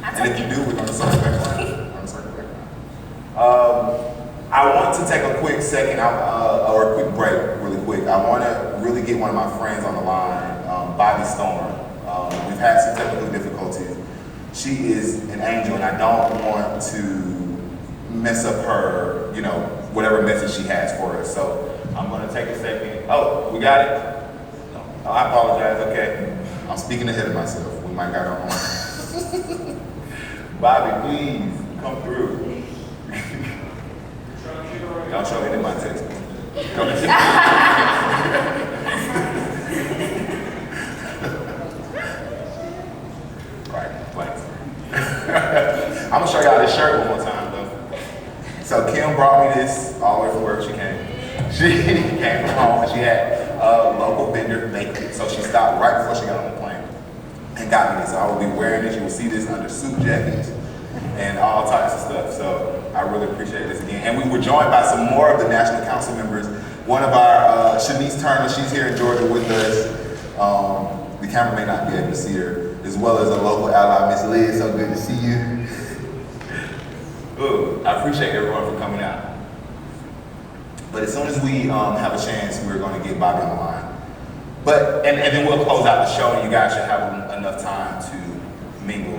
And if you do, we're going to circle back around. I want to take a quick second or a quick break really quick. I want to really get one of my friends on the line, Bobbi Storm. We've had some technical difficulties. She is an angel and I don't want to mess up her, whatever message she has for us. So I'm gonna take a second. Oh, we got it? No, I apologize, okay. I'm speaking ahead of myself. We might got our own. Bobbi, please, come through. Don't show any of my text. So Kim brought me this all the way from work. She came from home and she had a local vendor make it. So she stopped right before she got on the plane and got me this. So I will be wearing this. You will see this under suit jackets and all types of stuff. So I really appreciate this again. And we were joined by some more of the National Council members. One of our, Shanice Turner, she's here in Georgia with us. The camera may not be able to see her, as well as a local ally, Miss Liz. So good to see you. Ooh, I appreciate everyone for coming out. But as soon as we have a chance, we're going to get Bobbi on the line. But and then we'll close out the show, and you guys should have enough time to mingle.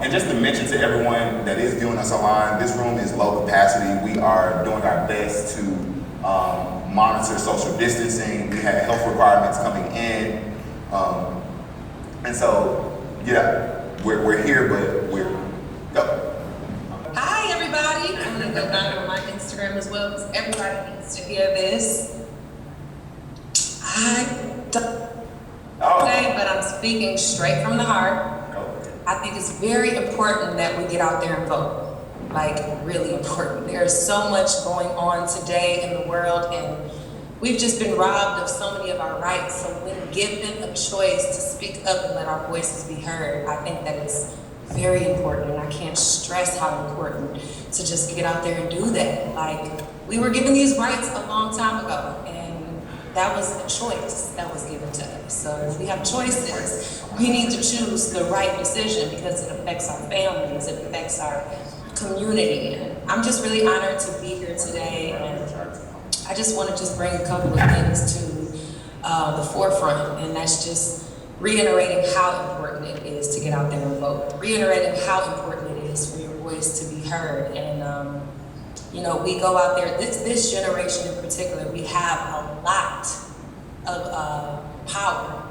And just to mention to everyone that is viewing us online, this room is low capacity. We are doing our best to monitor social distancing. We had health requirements coming in. And so, yeah, we're here, but go. Hi, everybody. I'm going to go down on my Instagram as well because everybody needs to hear this. I don't today, but I'm speaking straight from the heart. I think it's very important that we get out there and vote. Like, really important. There's so much going on today in the world, and we've just been robbed of so many of our rights. So when given a choice to speak up and let our voices be heard, I think that it's very important. And I can't stress how important to just get out there and do that. Like, we were given these rights a long time ago, and that was a choice that was given to us. So if we have choices, we need to choose the right decision because it affects our families, it affects our community. And I'm just really honored to be here today, and I just want to just bring a couple of things to the forefront, and that's just reiterating how important it is to get out there and vote, reiterating how important it is for your voice to be heard. And you know, we go out there, this generation in particular, we have a lot of power.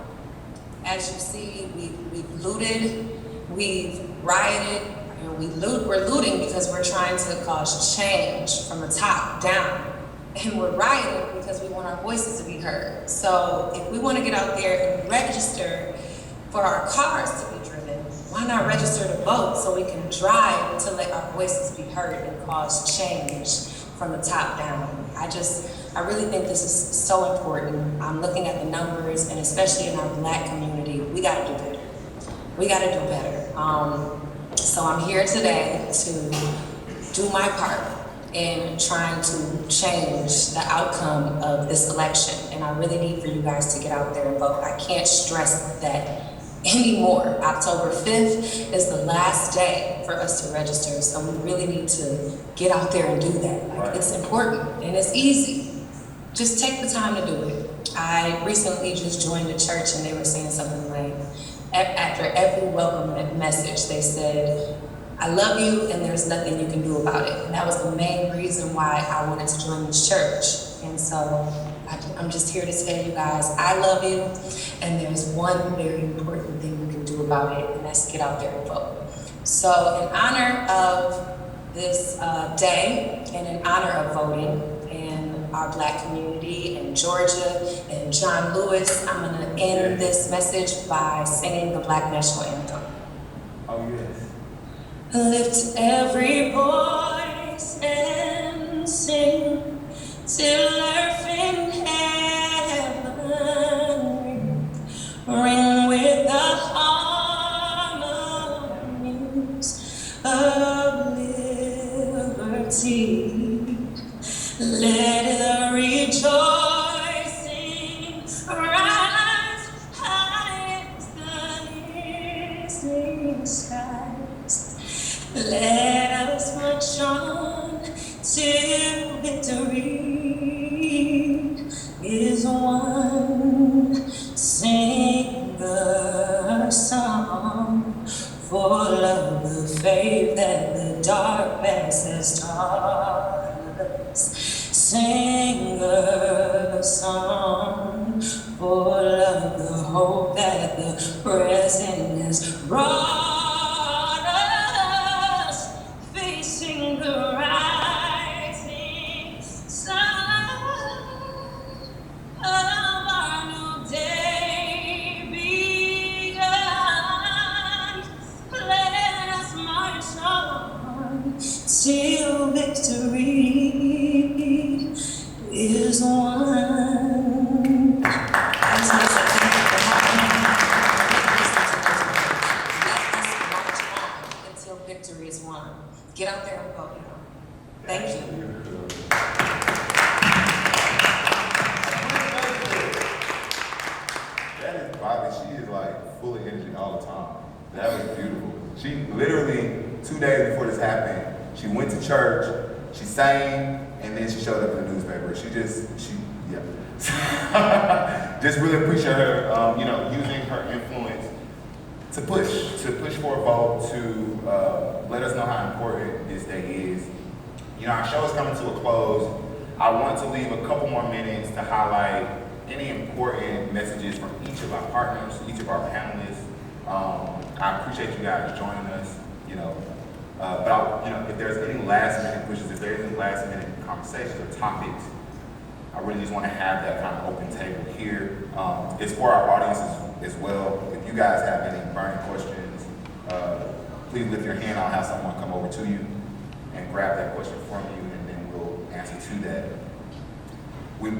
As you see, we've looted, we've rioted, and we're looting because we're trying to cause change from the top down. And we're rioting because we want our voices to be heard. So if we want to get out there and register for our cars to be driven, why not register to vote so we can drive to let our voices be heard and cause change from the top down? I really think this is so important. I'm looking at the numbers, and especially in our Black community, we gotta do better. We gotta do better. So I'm here today to do my part in trying to change the outcome of this election. And I really need for you guys to get out there and vote. I can't stress that anymore. October 5th is the last day for us to register. So we really need to get out there and do that. Like, it's important and it's easy. Just take the time to do it. I recently just joined a church, and they were saying something like, after every welcome message, they said, I love you and there's nothing you can do about it. And that was the main reason why I wanted to join this church. And so I'm just here to tell you guys, I love you, and there's one very important thing you can do about it, and that's get out there and vote. So in honor of this day, and in honor of voting in our Black community in Georgia and John Lewis, I'm gonna end this message by singing the Black National Anthem. Oh, yes. Lift every voice and sing till earth and heaven ring with the harmonies of liberty. Let the rejoicing rise high as the listening skies. Let us march on till victory is won. Sing a song full of the faith that the darkness has taught us. Sing a song full of the hope that the present has brought us, facing the rising sun of our new day begun. Let us march on till until victory is won. Until victory is won. Get out there and vote. Thank you. That is Bobbi. She is like full of energy all the time. That was beautiful. She literally 2 days before this happened, she went to church, she sang, and then she showed up in the newspaper. She just really appreciate her, using her influence to push for a vote, to let us know how important this day is. Our show is coming to a close. I want to leave a couple more minutes to highlight any important messages from each of our partners, each of our panelists. I appreciate you guys joining us, but if there's any last minute pushes, if there's any last minute conversations or topics, I really just want to have that kind of open table here. It's for our audience as well. If you guys have any burning questions, please lift your hand. I'll have someone come over to you and grab that question from you, and then we'll answer to that.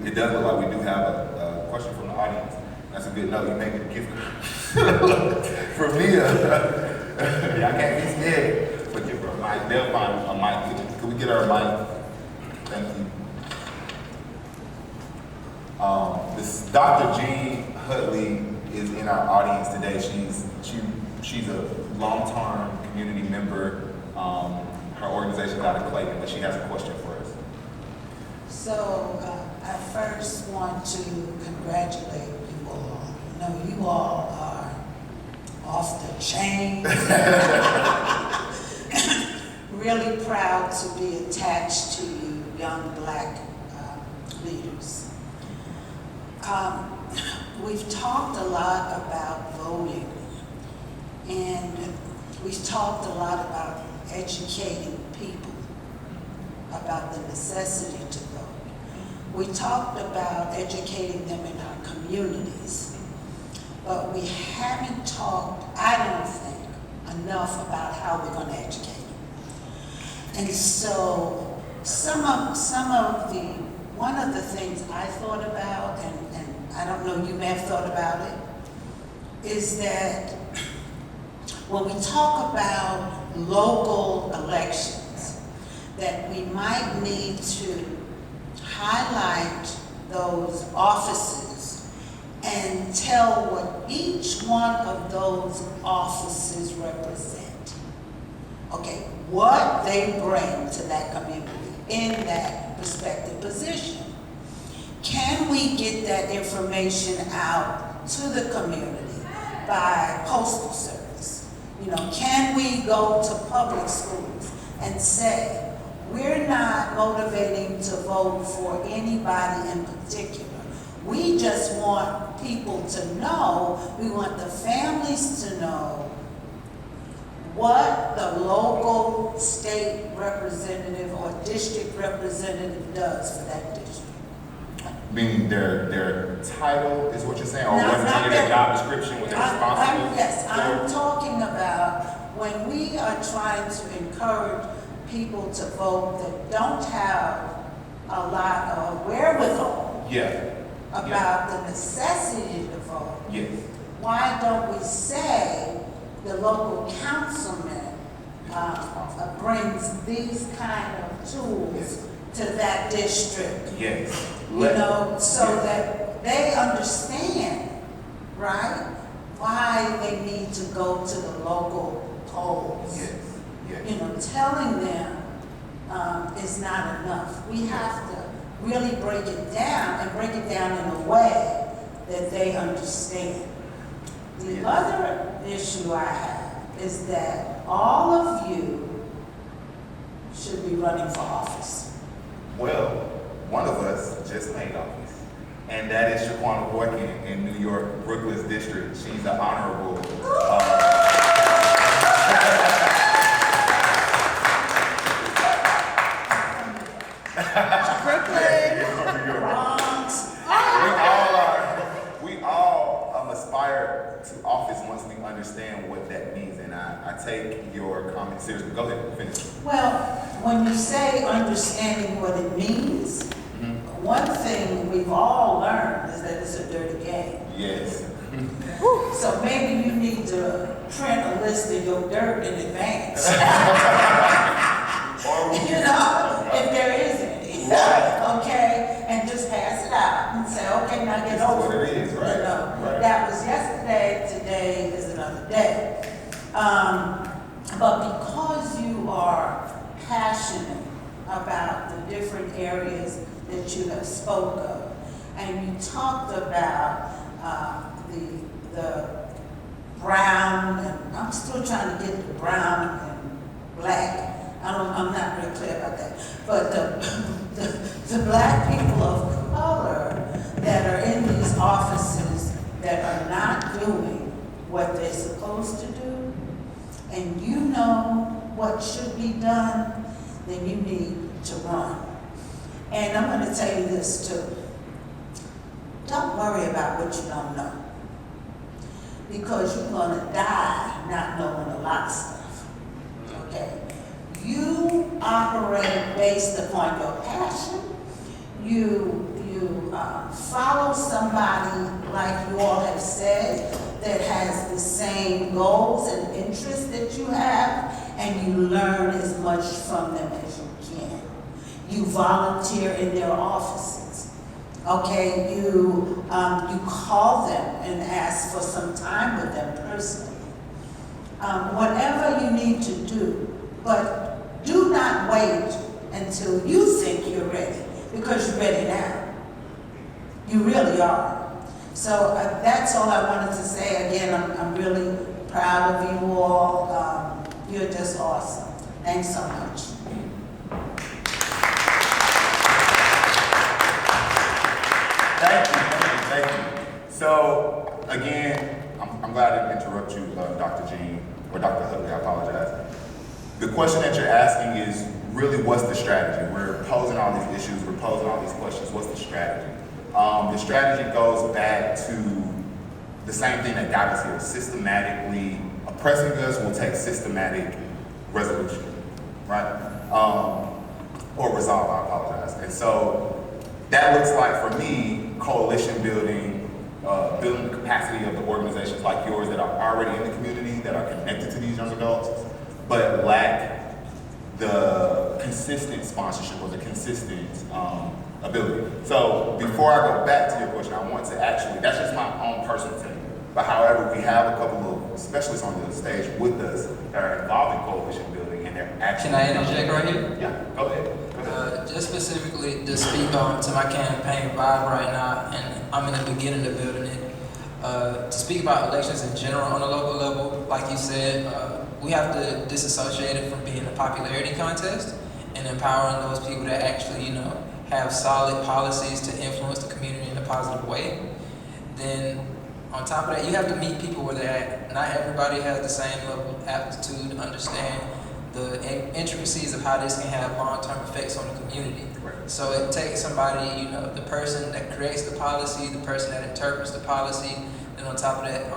It does look like we do have a question from the audience. That's a good note. You make it a gift from Mia. Y'all can't be scared. But give her a mic. They'll find a mic. Can we get her a mic? Thank you. This Dr. Jean Hudley is in our audience today. She's a long-term community member. Her organization's out of Clayton, but she has a question for us. So I first want to congratulate you all. You all are off the chain. Really proud to be attached to you, young Black leaders. We've talked a lot about voting, and we've talked a lot about educating people about the necessity to vote. We talked about educating them in our communities, but we haven't talked, I don't think, enough about how we're going to educate them. And so one of the things I thought about, and I don't know, you may have thought about it, is that when we talk about local elections, that we might need to highlight those offices and tell what each one of those offices represent. Okay, what they bring to that community in that respective position. Can we get that information out to the community by postal service? Can we go to public schools and say, we're not motivating to vote for anybody in particular. We just want people to know, we want the families to know what the local state representative or district representative does for that district. Meaning their title is what you're saying, or what's under their job description, what they're responsible for? Yes, I'm talking about when we are trying to encourage people to vote that don't have a lot of wherewithal about the necessity to vote. Yes. Why don't we say the local councilman brings these kind of tools to that district? Yes. So that they understand, right, why they need to go to the local polls. Yes. Telling them is not enough. We have to really break it down and break it down in a way that they understand. The other issue I have is that all of you should be running for office. Well, one of us just made office, and that is Shaquana Boykin in New York, Brooklyn's district. She's an honorable. We all aspire to office once we understand what that means, and I take your comment seriously. Go ahead, finish. Well, when you say understanding what it means, one thing we've all learned is that it's a dirty game. Yes. So maybe you need to print a list of your dirt in advance. You know, if there is any. Okay, and just pass it out and say, okay, now get over it. What it is, right? You know, that was yesterday, today is another day. But because you are passionate about the different areas that you have spoke of, and you talked about the brown, and I'm still trying to get the brown and black. I'm not really clear about that. But the black people of color that are in these offices that are not doing what they're supposed to do, and you know what should be done, then you need to run. And I'm going to tell you this too. Don't worry about what you don't know, because you're going to die not knowing a lot of stuff. Okay? You operate based upon your passion. You follow somebody, like you all have said, that has the same goals and interests that you have, and you learn as much from them as you can. You volunteer in their offices. Okay, you call them and ask for some time with them personally. Whatever you need to do, but do not wait until you think you're ready, because you're ready now. You really are. So that's all I wanted to say. Again, I'm really proud of you all. You're just awesome. Thanks so much. Thank you. So, again, I'm glad I didn't interrupt you, Dr. Jean, or Dr. Hutley, I apologize. The question that you're asking is really, what's the strategy? We're posing all these issues, we're posing all these questions, what's the strategy? The strategy goes back to the same thing that got us here. Systematically oppressing us will take systematic resolution, right? Or resolve, I apologize. And so that looks like, for me, coalition building, building the capacity of the organizations like yours that are already in the community, that are connected to these young adults, but lack the consistent sponsorship or the consistent ability. So before I go back to your question, I want to actually, that's just my own personal thing. But however, we have a couple of specialists on the stage with us that are involved in coalition building, and they're actually— Can I interject right here? Yeah, go ahead. Just specifically to speak on to my campaign V.I.B.E right now, and I'm in the beginning of building it. To speak about elections in general on a local level, like you said, we have to disassociate it from being a popularity contest and empowering those people that actually, you know, have solid policies to influence the community in a positive way. Then on top of that, you have to meet people where they're at. Not everybody has the same level of aptitude to understand the intricacies of how this can have long-term effects on the community. So it takes somebody, you know, the person that creates the policy, the person that interprets the policy, and on top of that,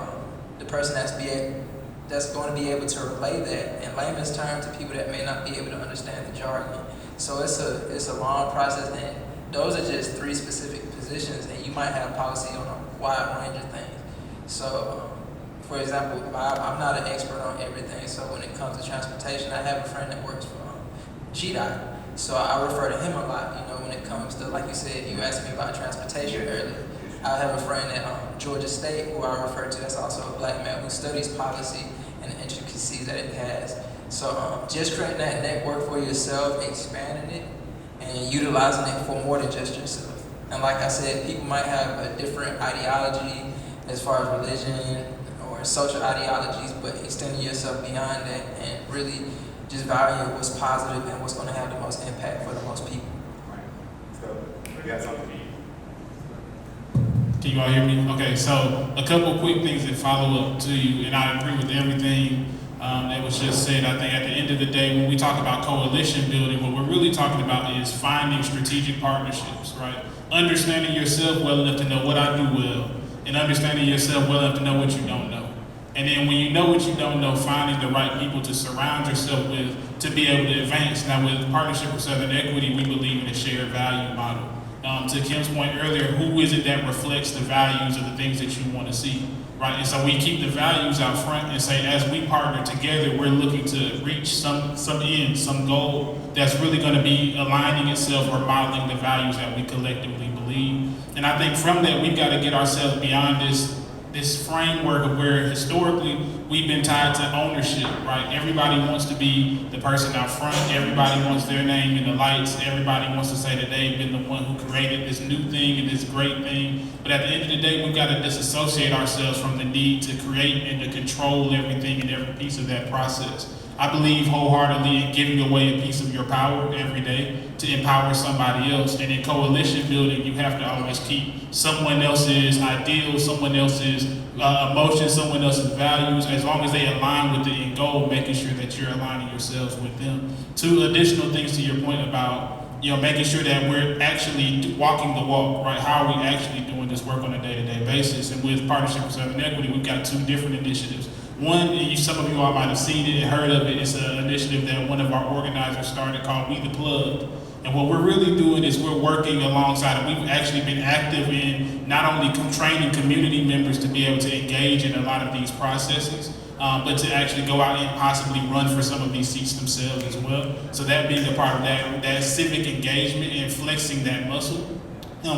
the person that's going to be able to relay that in layman's terms to people that may not be able to understand the jargon. So it's a long process, and those are just 3 specific positions, and you might have policy on a wide range of things. So, for example, I'm not an expert on everything, so when it comes to transportation, I have a friend that works for GDOT, so I refer to him a lot, you know, when it comes to, like you said, you asked me about transportation earlier. I have a friend at Georgia State who I refer to, that's also a black man who studies policy and the intricacies that it has. So just creating that network for yourself, expanding it, and utilizing it for more than just yourself. And like I said, people might have a different ideology as far as religion or social ideologies, but extending yourself beyond that and really just valuing what's positive and what's going to have the most impact for the most people. Right. So, we got something. Can you all hear me? Okay, so a couple quick things that follow up to you, and I agree with everything that was just said. I think at the end of the day, when we talk about coalition building, what we're really talking about is finding strategic partnerships, right? Understanding yourself well enough to know what I do well, and understanding yourself well enough to know what you don't know. And then when you know what you don't know, finding the right people to surround yourself with to be able to advance. Now with Partnership for Southern Equity, we believe in a shared value model. To Kim's point earlier, who is it that reflects the values of the things that you want to see, right? And so we keep the values out front and say, as we partner together, we're looking to reach some end, some goal that's really going to be aligning itself or modeling the values that we collectively believe. And I think from that, we've got to get ourselves beyond this framework of where historically we've been tied to ownership, right? Everybody wants to be the person out front. Everybody wants their name in the lights. Everybody wants to say that they've been the one who created this new thing and this great thing. But at the end of the day, we've got to disassociate ourselves from the need to create and to control everything and every piece of that process. I believe wholeheartedly in giving away a piece of your power every day to empower somebody else. And in coalition building, you have to always keep someone else's ideals, someone else's emotions, someone else's values, as long as they align with the end goal, making sure that you're aligning yourselves with them. Two additional things to your point about making sure that we're actually walking the walk, right? How are we actually doing this work on a day-to-day basis? And with Partnership for Southern Equity, we've got two different initiatives. One, some of you all might have seen it and heard of it. It's an initiative that one of our organizers started called We the Plugged. And what we're really doing is we're working alongside, and we've actually been active in not only training community members to be able to engage in a lot of these processes, but to actually go out and possibly run for some of these seats themselves as well. So that being a part of that civic engagement and flexing that muscle.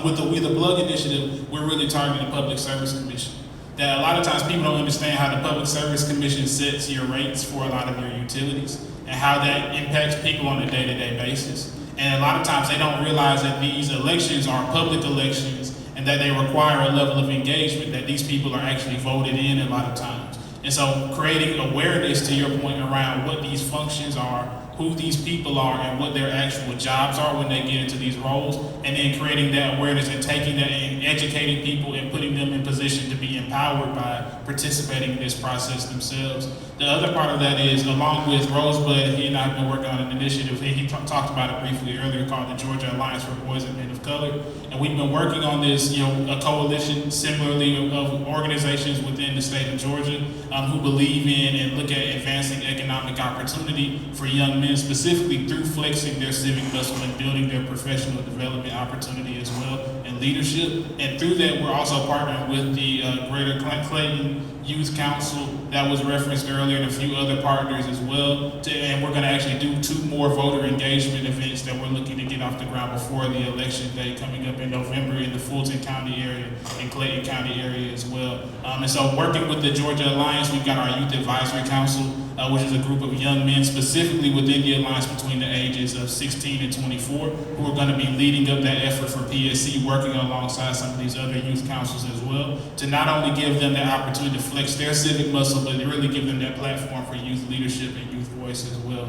With the We the Plug initiative, we're really targeting the Public Service Commission. That a lot of times people don't understand how the Public Service Commission sets your rates for a lot of your utilities and how that impacts people on a day-to-day basis. And a lot of times they don't realize that these elections are public elections and that they require a level of engagement that these people are actually voted in a lot of times. And so creating awareness, to your point, around what these functions are, who these people are, and what their actual jobs are when they get into these roles, and then creating that awareness and taking that and educating people and putting them in position to be empowered by participating in this process themselves. The other part of that is, along with Rosebud, he and I have been working on an initiative, he talked about it briefly earlier, called the Georgia Alliance for Boys and Men of Color. And we've been working on this, a coalition similarly of organizations within the state of Georgia who believe in and look at advancing economic opportunity for young men, specifically through flexing their civic muscle and building their professional development opportunity as well and leadership. And through that, we're also partnering with the Greater Clayton Youth Council that was referenced earlier, and a few other partners as well. And we're going to actually do 2 more voter engagement events that we're looking to get off the ground before the election day coming up in November in the Fulton County area and Clayton County area as well. And so working with the Georgia Alliance, we've got our Youth Advisory Council, which is a group of young men specifically within the Alliance between the ages of 16 and 24 who are going to be leading up that effort for PSC, working alongside some of these other youth councils as well, to not only give them the opportunity to flex their civic muscle, but to really give them that platform for youth leadership and youth voice as well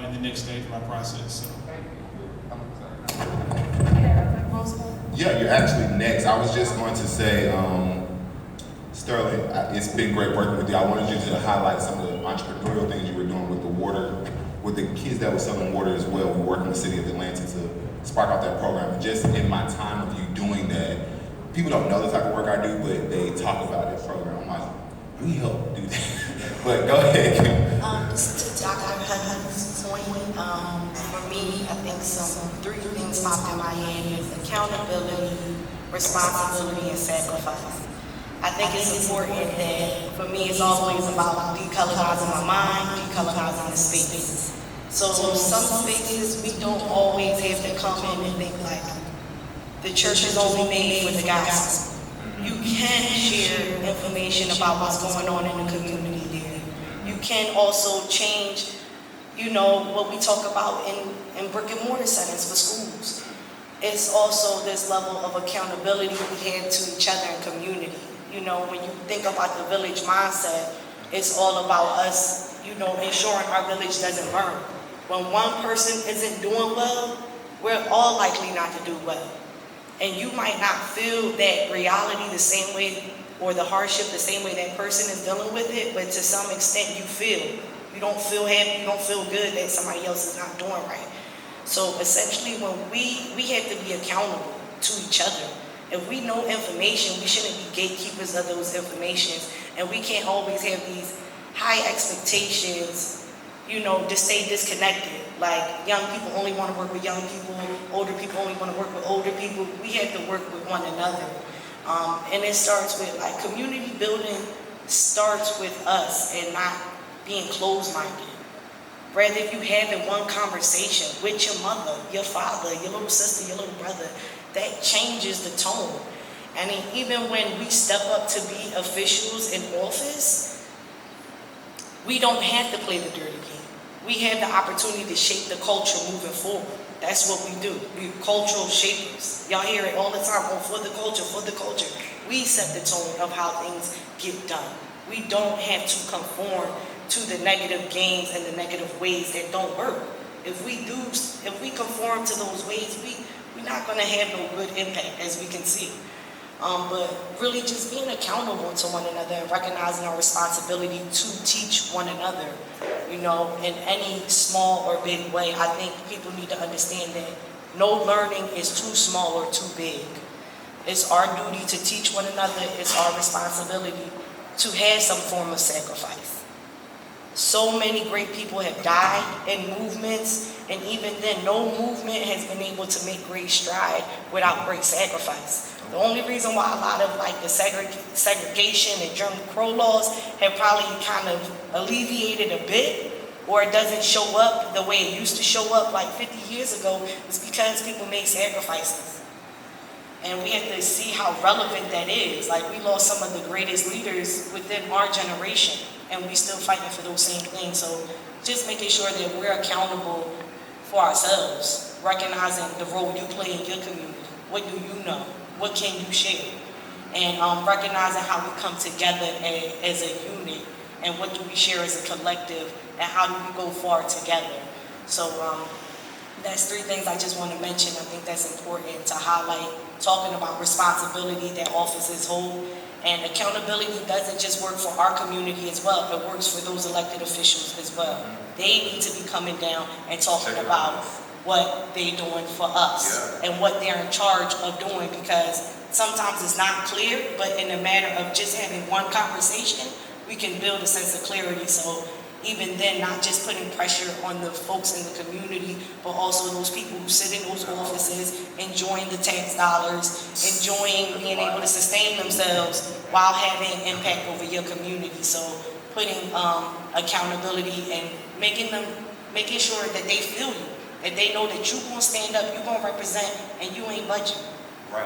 in the next stage of our process. So. Yeah, you're actually next. I was just going to say, Sterling, it's been great working with you. I wanted you to highlight some of the entrepreneurial things you were doing with the water, with the kids that were selling water as well. We work in the city of Atlanta to spark out that program. And just in my time of you doing that, people don't know the type of work I do, but they talk about that program. I'm like, we help do that. But go ahead. Just to Dr. Hudson's point, for me, I think 3 things popped in my head is accountability, responsibility, and sacrifice. I think it's important that, for me, it's always about decolonizing my mind, decolonizing the space. So some spaces, we don't always have to come in and think like, the church is only made for the gospel. You can share information about what's going on in the community there. You can also change, what we talk about in brick and mortar settings for schools. It's also this level of accountability we have to each other in community. When you think about the village mindset, it's all about us, ensuring our village doesn't burn. When one person isn't doing well, we're all likely not to do well. And you might not feel that reality the same way, or the hardship the same way that person is dealing with it, but to some extent you feel. You don't feel happy, you don't feel good that somebody else is not doing right. So essentially when we have to be accountable to each other. If we know information, we shouldn't be gatekeepers of those informations, and we can't always have these high expectations, you know, to stay disconnected. Like, young people only want to work with young people, older people only want to work with older people. We have to work with one another. And it starts with, like, community building starts with us and not being closed-minded. Rather, if you having one conversation with your mother, your father, your little sister, your little brother, that changes the tone. I mean, even when we step up to be officials in office, we don't have to play the dirty game. We have the opportunity to shape the culture moving forward. That's what we do. We're cultural shapers. Y'all hear it all the time, oh, for the culture, for the culture. We set the tone of how things get done. We don't have to conform to the negative games and the negative ways that don't work. If we conform to those ways, we're not gonna have no good impact, as we can see. But really just being accountable to one another and recognizing our responsibility to teach one another, you know, in any small or big way. I think people need to understand that no learning is too small or too big. It's our duty to teach one another. It's our responsibility to have some form of sacrifice. So many great people have died in movements, and even then, no movement has been able to make great stride without great sacrifice. The only reason why a lot of like the segregation and Jim Crow laws have probably kind of alleviated a bit, or it doesn't show up the way it used to show up like 50 years ago, is because people made sacrifices. And we have to see how relevant that is. Like, we lost some of the greatest leaders within our generation, and we still fighting for those same things. So just making sure that we're accountable for ourselves, recognizing the role you play in your community. What do you know? What can you share? And recognizing how we come together as a unit, and what do we share as a collective, and how do we go far together. So that's three things I just want to mention. I think that's important to highlight, talking about responsibility that offices hold. And accountability doesn't just work for our community as well, it works for those elected officials as well. They need to be coming down and talking about what they're doing for us and what they're in charge of doing, because sometimes it's not clear, but in a matter of just having one conversation, we can build a sense of clarity. So even then, not just putting pressure on the folks in the community, but also those people who sit in those offices, enjoying the tax dollars, enjoying being able to sustain themselves while having impact over your community. So putting accountability and making sure that they feel you, that they know that you're gonna stand up, you're gonna represent, and you ain't budging. Right.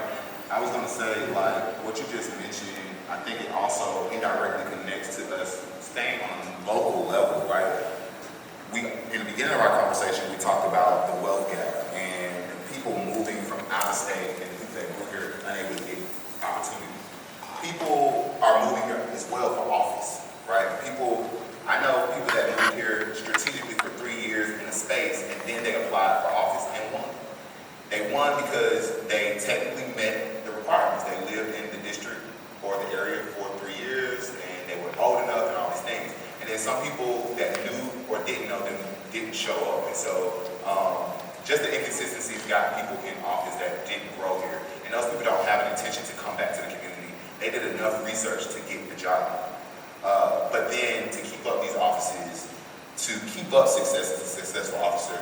I was gonna say, like, what you just mentioned, I think it also indirectly connects to us staying on a local level, right? In the beginning of our conversation, we talked about the wealth gap and people moving from out of state and people that move here unable to get opportunity. People are moving here as well for office, right? I know people that moved here strategically for 3 years in a space, and then they applied for office and won. They won because they technically met the requirements. They lived in the district or the area for 3 years, and they were old enough and all these things. And then some people that knew or didn't know them didn't show up. And so just the inconsistencies got people in office that didn't grow here. And those people don't have an intention to come back to the community. They did enough research to get the job. But then to keep up these offices, to keep up success as a successful officer,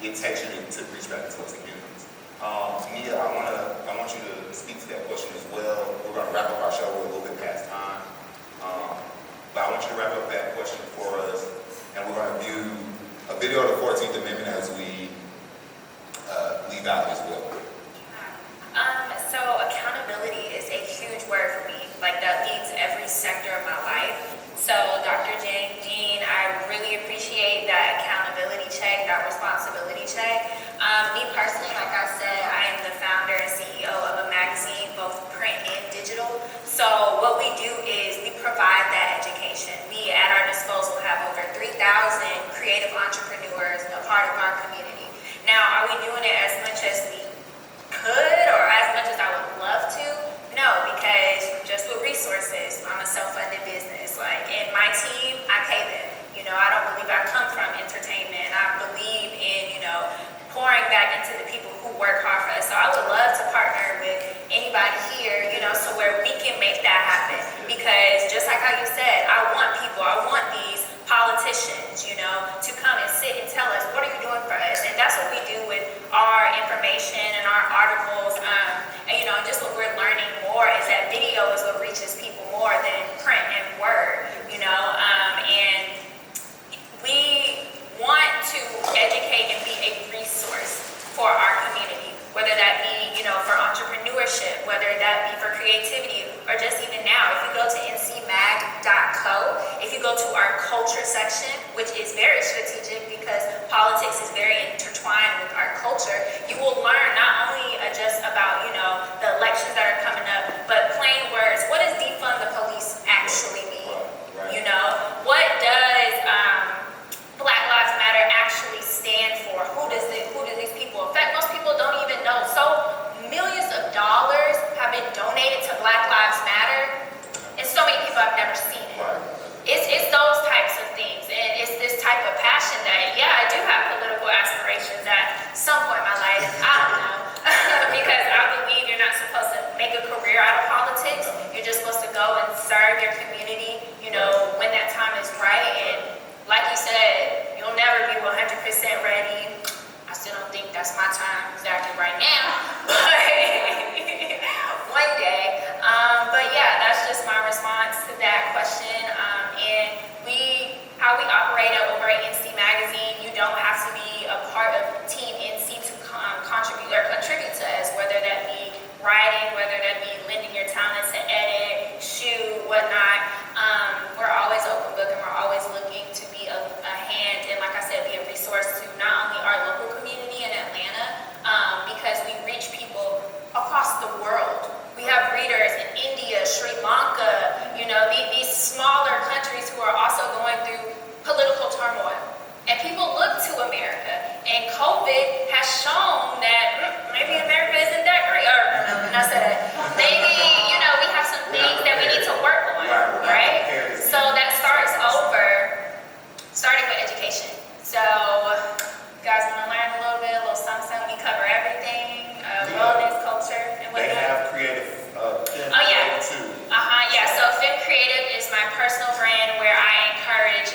it takes you to reach back to those communities. Nia, I want you to speak to that question as well. We're going to wrap up our show. We're a little bit past time. But I want you to wrap up that question for us. And we're going to view a video of the 14th Amendment as we leave out as well. So accountability is a huge word for me. Like, that leads every sector of my life. So Dr. Jean, I really appreciate that accountability check, that responsibility check. Me personally, like I said, I am the founder and CEO of a magazine, both print and digital. So what we do is we provide that education. We, at our disposal, have over 3,000 creative entrepreneurs a part of our community. Now, are we doing it as much as we could or as much as I would love to? No, because just with resources, I'm a self-funded business. Like, in my team, I pay them. You know, I don't believe I come from entertainment. I believe in, pouring back into the people who work hard for us. So I would love to partner with make that happen. Because just like how you said, I want these politicians, you know, to come and sit and tell us, what are you doing for us? And that's what we do with our information and our articles. And, you know, just what we're learning more is that video is what reaches people more than print and word, you know. And we want to educate and be a resource for our community, whether that be, you know, for entrepreneurship, whether that be for creativity, or just even now, if you go to ncmag.co, if you go to our culture section, which is very strategic because politics is very intertwined with our culture, you will learn not only just about, you know, the elections that are coming up, but plain words. What does defund the police actually mean? You know, what does Black Lives Matter actually stand for? Who do these people affect? Most people don't even know. So millions of dollars have been donated to Black Lives Matter, and so many people have never seen it. It's those types of things, and it's this type of passion that, yeah, I do have political aspirations at some point in my life. I don't know, because I believe you're not supposed to make a career out of politics. You're just supposed to go and serve your community, you know, when that time is right. And like you said, you'll never be 100% ready. I still don't think that's my time exactly right now, but one day. But yeah, that's just my response to that question. And how we operate over at NC Magazine, you don't have to be a part of Team NC to contribute to us, whether that be writing, whether that be lending your talent to edit, shoot, whatnot. We're always open book, and we're always looking to be a hand, and like I said, be a resource to not only our local community in Atlanta, because we reach people across the world. We have readers in India, Sri Lanka, you know, these smaller countries who are also going through political turmoil. And people look to America, and COVID has shown that maybe America isn't that great, or not that, maybe, you know, we have some things that we need to work on, right? So that starting with education. So you guys want to learn a little bit, a little something, we cover everything, wellness, culture, and whatnot. They have creative too. Yeah, so FEMME Creative is my personal brand where I encourage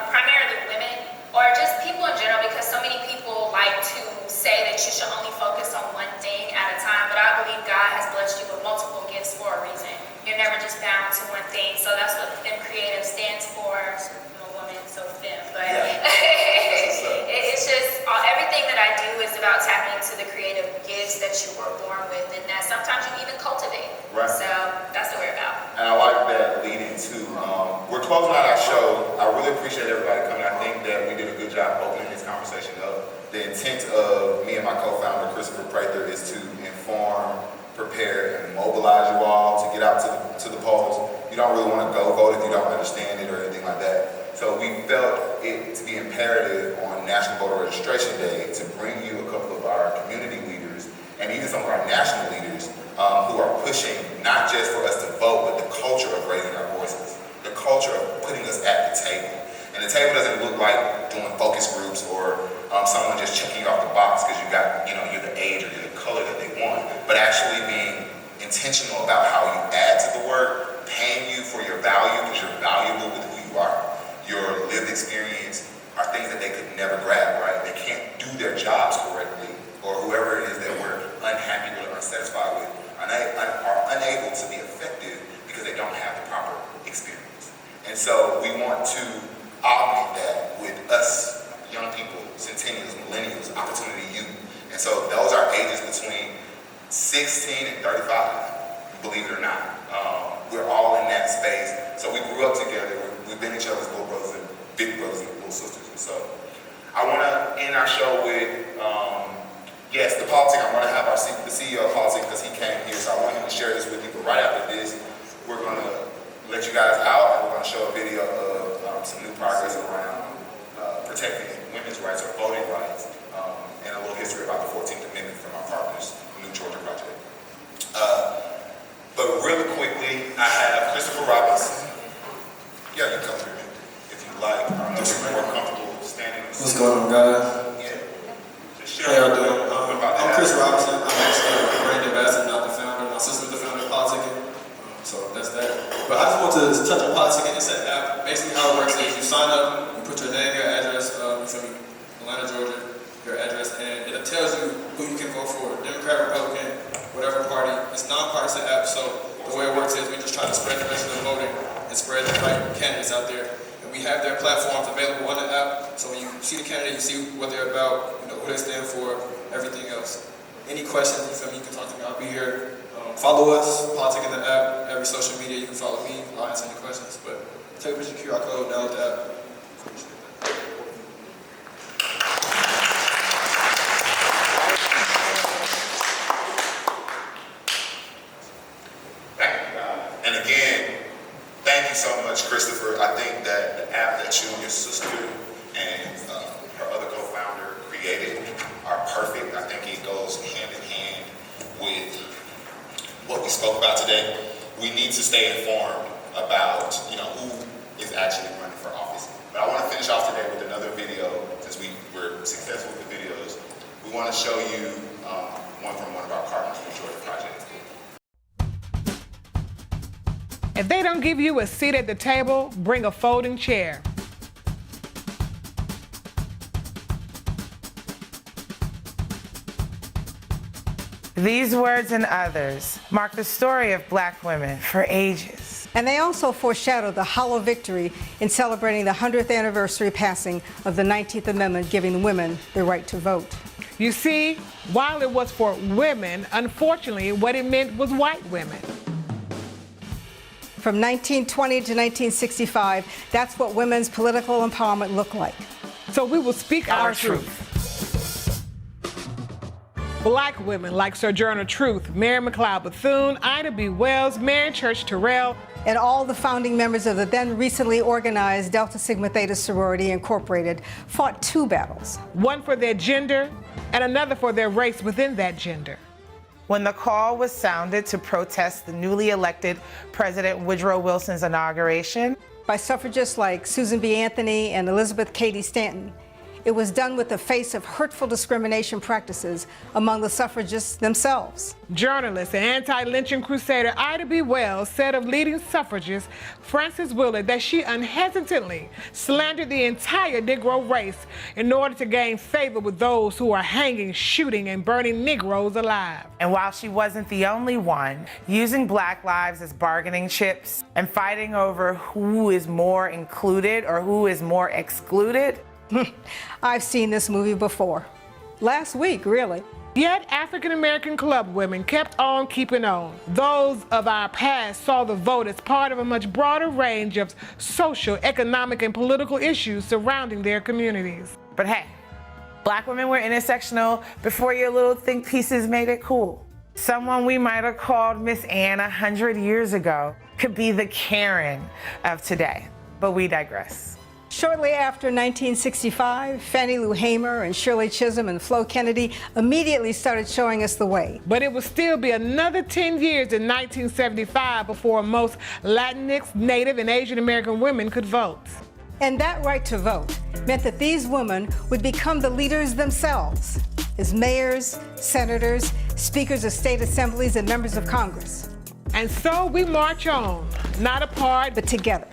primarily women, or just people in general, because so many people like to say that you should only focus on one thing at a time, but I believe God has blessed you with multiple gifts for a reason. You're never just bound to one thing, so that's what FEMME Creative stands for. I'm a woman, so FEMME, but it's just everything that I do is about tapping into the creative gifts that you were born with, and that sometimes you even cultivate. Right. So that's what we're about. And I like that lead into, we're closing out our show. I really appreciate everybody coming. I think that we did a good job opening this conversation up. The intent of me and my co-founder, Christopher Prather, is to inform, prepare, and mobilize you all to get out to the polls. You don't really want to go vote if you don't understand it or anything like that. So we felt it to be imperative on National Voter Registration Day to bring you a couple of our community leaders and even some of our national leaders who are pushing not just for us to vote, but the culture of raising our voices, the culture of putting us at the table. And the table doesn't look like doing focus groups or someone just checking you off the box because you got, you know, you're the age or you're the color that they want, but actually being intentional about how you add to the work, paying you for your value because you're valuable with who you are. Your lived experience are things that they could never grab, right? They can't do their jobs correctly, or whoever it is that we're unhappy with or unsatisfied with are unable to be effective because they don't have the proper experience. And so we want to augment that with us, young people, centennials, millennials, opportunity youth. And so those are ages between 16 and 35, believe it or not. We're all in that space. So we grew up together. We've been each other's little brothers and big brothers and little sisters. And so I want to end our show with, yes, the politic. I want to have the CEO of politics because he came here. So I want him to share this with you. But right after this, we're going to let you guys out, and we're going to show a video of some new progress around protecting women's rights or voting rights, and a little history about the 14th Amendment from our partners, the New Georgia Project. But really quickly, I have Christopher Robinson. Yeah, you come here if you like. If you're more comfortable standing. What's going on, guys? Yeah. How y'all doing? I'm Chris Robinson. I'm actually a brand ambassador, not the founder. My sister's the founder to touch on politicking, it's an app. Basically how it works is you sign up, you put your name, your address, Atlanta, Georgia, your address, and it tells you who you can vote for, Democrat, Republican, whatever party. It's non-partisan app, so the way it works is we just try to spread the message of voting and spread the right candidates out there. And we have their platforms available on the app, so when you see the candidate, you see what they're about, you know, who they stand for, everything else. Any questions, you can talk to me, I'll be here. Follow us, Politic in the app, every social media, you can follow me, I'll answer any questions. But take a picture QR code, download the app. And again, thank you so much, Christopher. I think that the app that you and your sister and her other co-founder created are perfect. I think it goes hand in hand with what we spoke about today. We need to stay informed about, who is actually running for office. But I want to finish off today with another video, since we were successful with the videos. We want to show you one from one of our partners from Georgia Project. If they don't give you a seat at the table, bring a folding chair. These words and others mark the story of Black women for ages. And they also foreshadow the hollow victory in celebrating the 100th anniversary passing of the 19th Amendment, giving women the right to vote. You see, while it was for women, unfortunately, what it meant was white women. From 1920 to 1965, that's what women's political empowerment looked like. So we will speak our truth. Black women like Sojourner Truth, Mary McLeod Bethune, Ida B. Wells, Mary Church Terrell, and all the founding members of the then recently organized Delta Sigma Theta Sorority Incorporated fought two battles. One for their gender and another for their race within that gender. When the call was sounded to protest the newly elected President Woodrow Wilson's inauguration by suffragists like Susan B. Anthony and Elizabeth Cady Stanton, it was done with the face of hurtful discrimination practices among the suffragists themselves. Journalist and anti-lynching crusader Ida B. Wells said of leading suffragist Frances Willard that she unhesitantly slandered the entire Negro race in order to gain favor with those who are hanging, shooting, and burning Negroes alive. And while she wasn't the only one using Black lives as bargaining chips and fighting over who is more included or who is more excluded, I've seen this movie before. Last week, really. Yet African-American club women kept on keeping on. Those of our past saw the vote as part of a much broader range of social, economic, and political issues surrounding their communities. But hey, Black women were intersectional before your little think pieces made it cool. Someone we might have called Miss Ann 100 years ago could be the Karen of today. But we digress. Shortly after 1965, Fannie Lou Hamer and Shirley Chisholm and Flo Kennedy immediately started showing us the way. But it would still be another 10 years in 1975 before most Latinx, Native, and Asian American women could vote. And that right to vote meant that these women would become the leaders themselves as mayors, senators, speakers of state assemblies, and members of Congress. And so we march on, not apart, but together.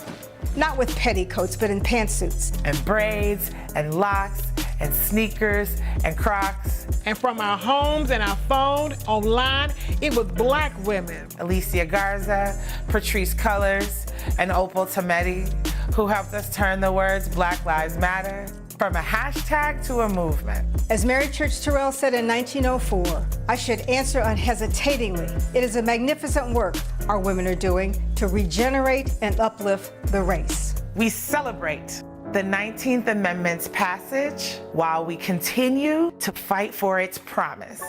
Not with petticoats, but in pantsuits. And braids, and locks, and sneakers, and Crocs. And from our homes and our phone, online, it was Black women. Alicia Garza, Patrice Cullors, and Opal Tometi, who helped us turn the words Black Lives Matter from a hashtag to a movement. As Mary Church Terrell said in 1904, I should answer unhesitatingly. It is a magnificent work our women are doing to regenerate and uplift the race. We celebrate the 19th Amendment's passage while we continue to fight for its promise.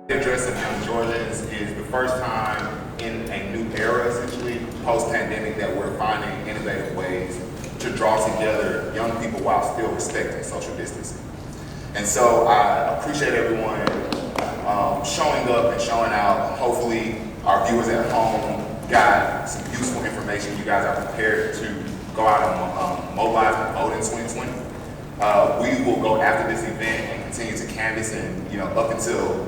Addressing young Georgians is the first time in a new era, essentially, post-pandemic, that we're finding innovative ways to draw together young people while still respecting social distancing. And so I appreciate everyone showing up and showing out. Hopefully our viewers at home got some useful information. You guys are prepared to go out and mobilize and vote in 2020. We will go after this event and continue to canvass, and up until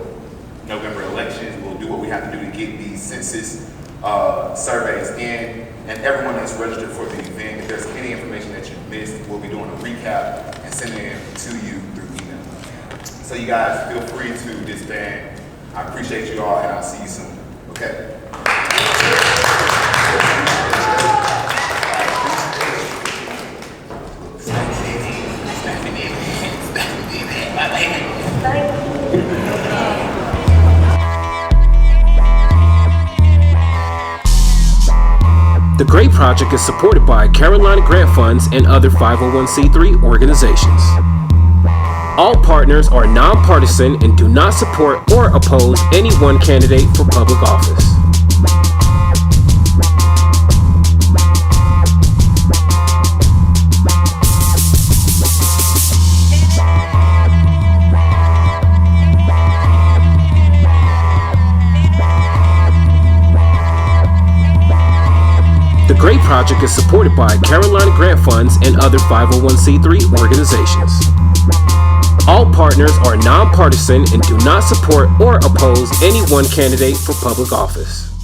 November elections, we'll do what we have to do to get these census surveys in, and everyone that's registered for the event, if there's any information that you missed, we'll be doing a recap and sending it to you through email. So you guys feel free to disband. I appreciate you all, and I'll see you soon. Okay. The GREAT Project is supported by Carolina Grant Funds and other 501c3 organizations. All partners are nonpartisan and do not support or oppose any one candidate for public office. The GREAT Project is supported by Carolina Grant Funds and other 501c3 organizations. All partners are nonpartisan and do not support or oppose any one candidate for public office.